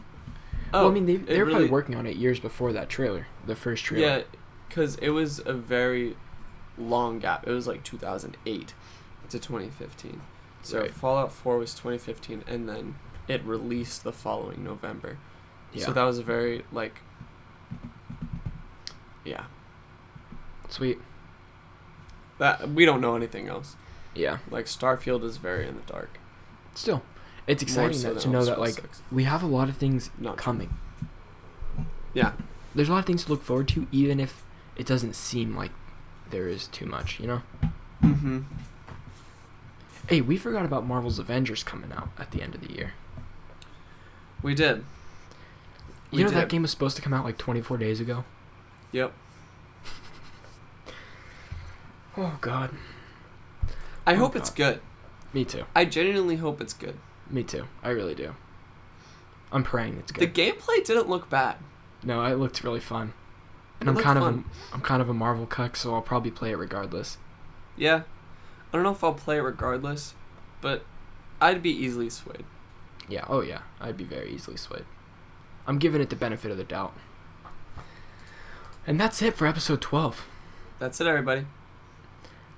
Well, I mean, they were probably working on it years before that trailer, the first trailer. Yeah, because it was a very long gap. It was like 2008 to 2015. So Fallout 4 was 2015, and then it released the following November. Yeah. So that was a very, like... Yeah. Sweet. That we don't know anything else. Yeah. Like, Starfield is very in the dark. Still, it's exciting to know that, like, we have a lot of things coming. Yeah. There's a lot of things to look forward to, even if it doesn't seem like there is too much, you know? Mm-hmm. Hey, we forgot about Marvel's Avengers coming out at the end of the year. We did. You know that game was supposed to come out like 24 days ago? Yep. Oh, God. I hope it's good. Me too. I genuinely hope it's good. Me too. I really do. I'm praying it's good. The gameplay didn't look bad. No, it looked really fun. And I'm kind of a Marvel cuck, so I'll probably play it regardless. Yeah. I don't know if I'll play it regardless, but I'd be easily swayed. Yeah, oh yeah. I'd be very easily swayed. I'm giving it the benefit of the doubt. And that's it for episode 12. That's it, everybody.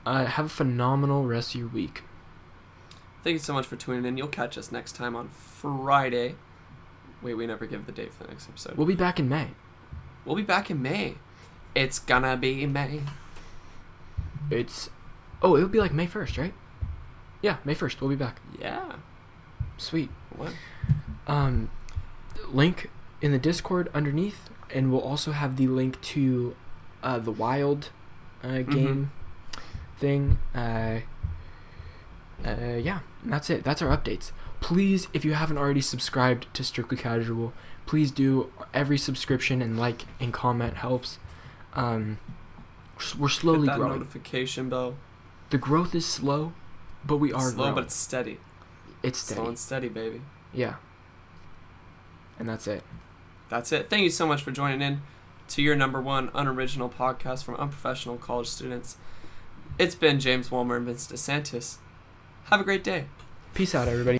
Have a phenomenal rest of your week. Thank you so much for tuning in. You'll catch us next time on Friday. Wait, we never give the date for the next episode. We'll be back in May. We'll be back in May. It's gonna be May. Oh, it'll be like May 1st, right? Yeah, May 1st. We'll be back. Yeah. Sweet. What? Link in the Discord underneath, and we'll also have the link to the WiLD game thing. Yeah, that's it. That's our updates. Please, if you haven't already subscribed to Strictly Casual, please do. Every subscription and like and comment helps. We're slowly Hit that growing. Notification bell. The growth is slow, but we are slow, growing. but it's steady. It's steady. Slow and steady, baby. Yeah. And that's it. That's it. Thank you so much for joining in to your number one unoriginal podcast from unprofessional college students. It's been James Walmer and Vince DeSantis. Have a great day. Peace out, everybody.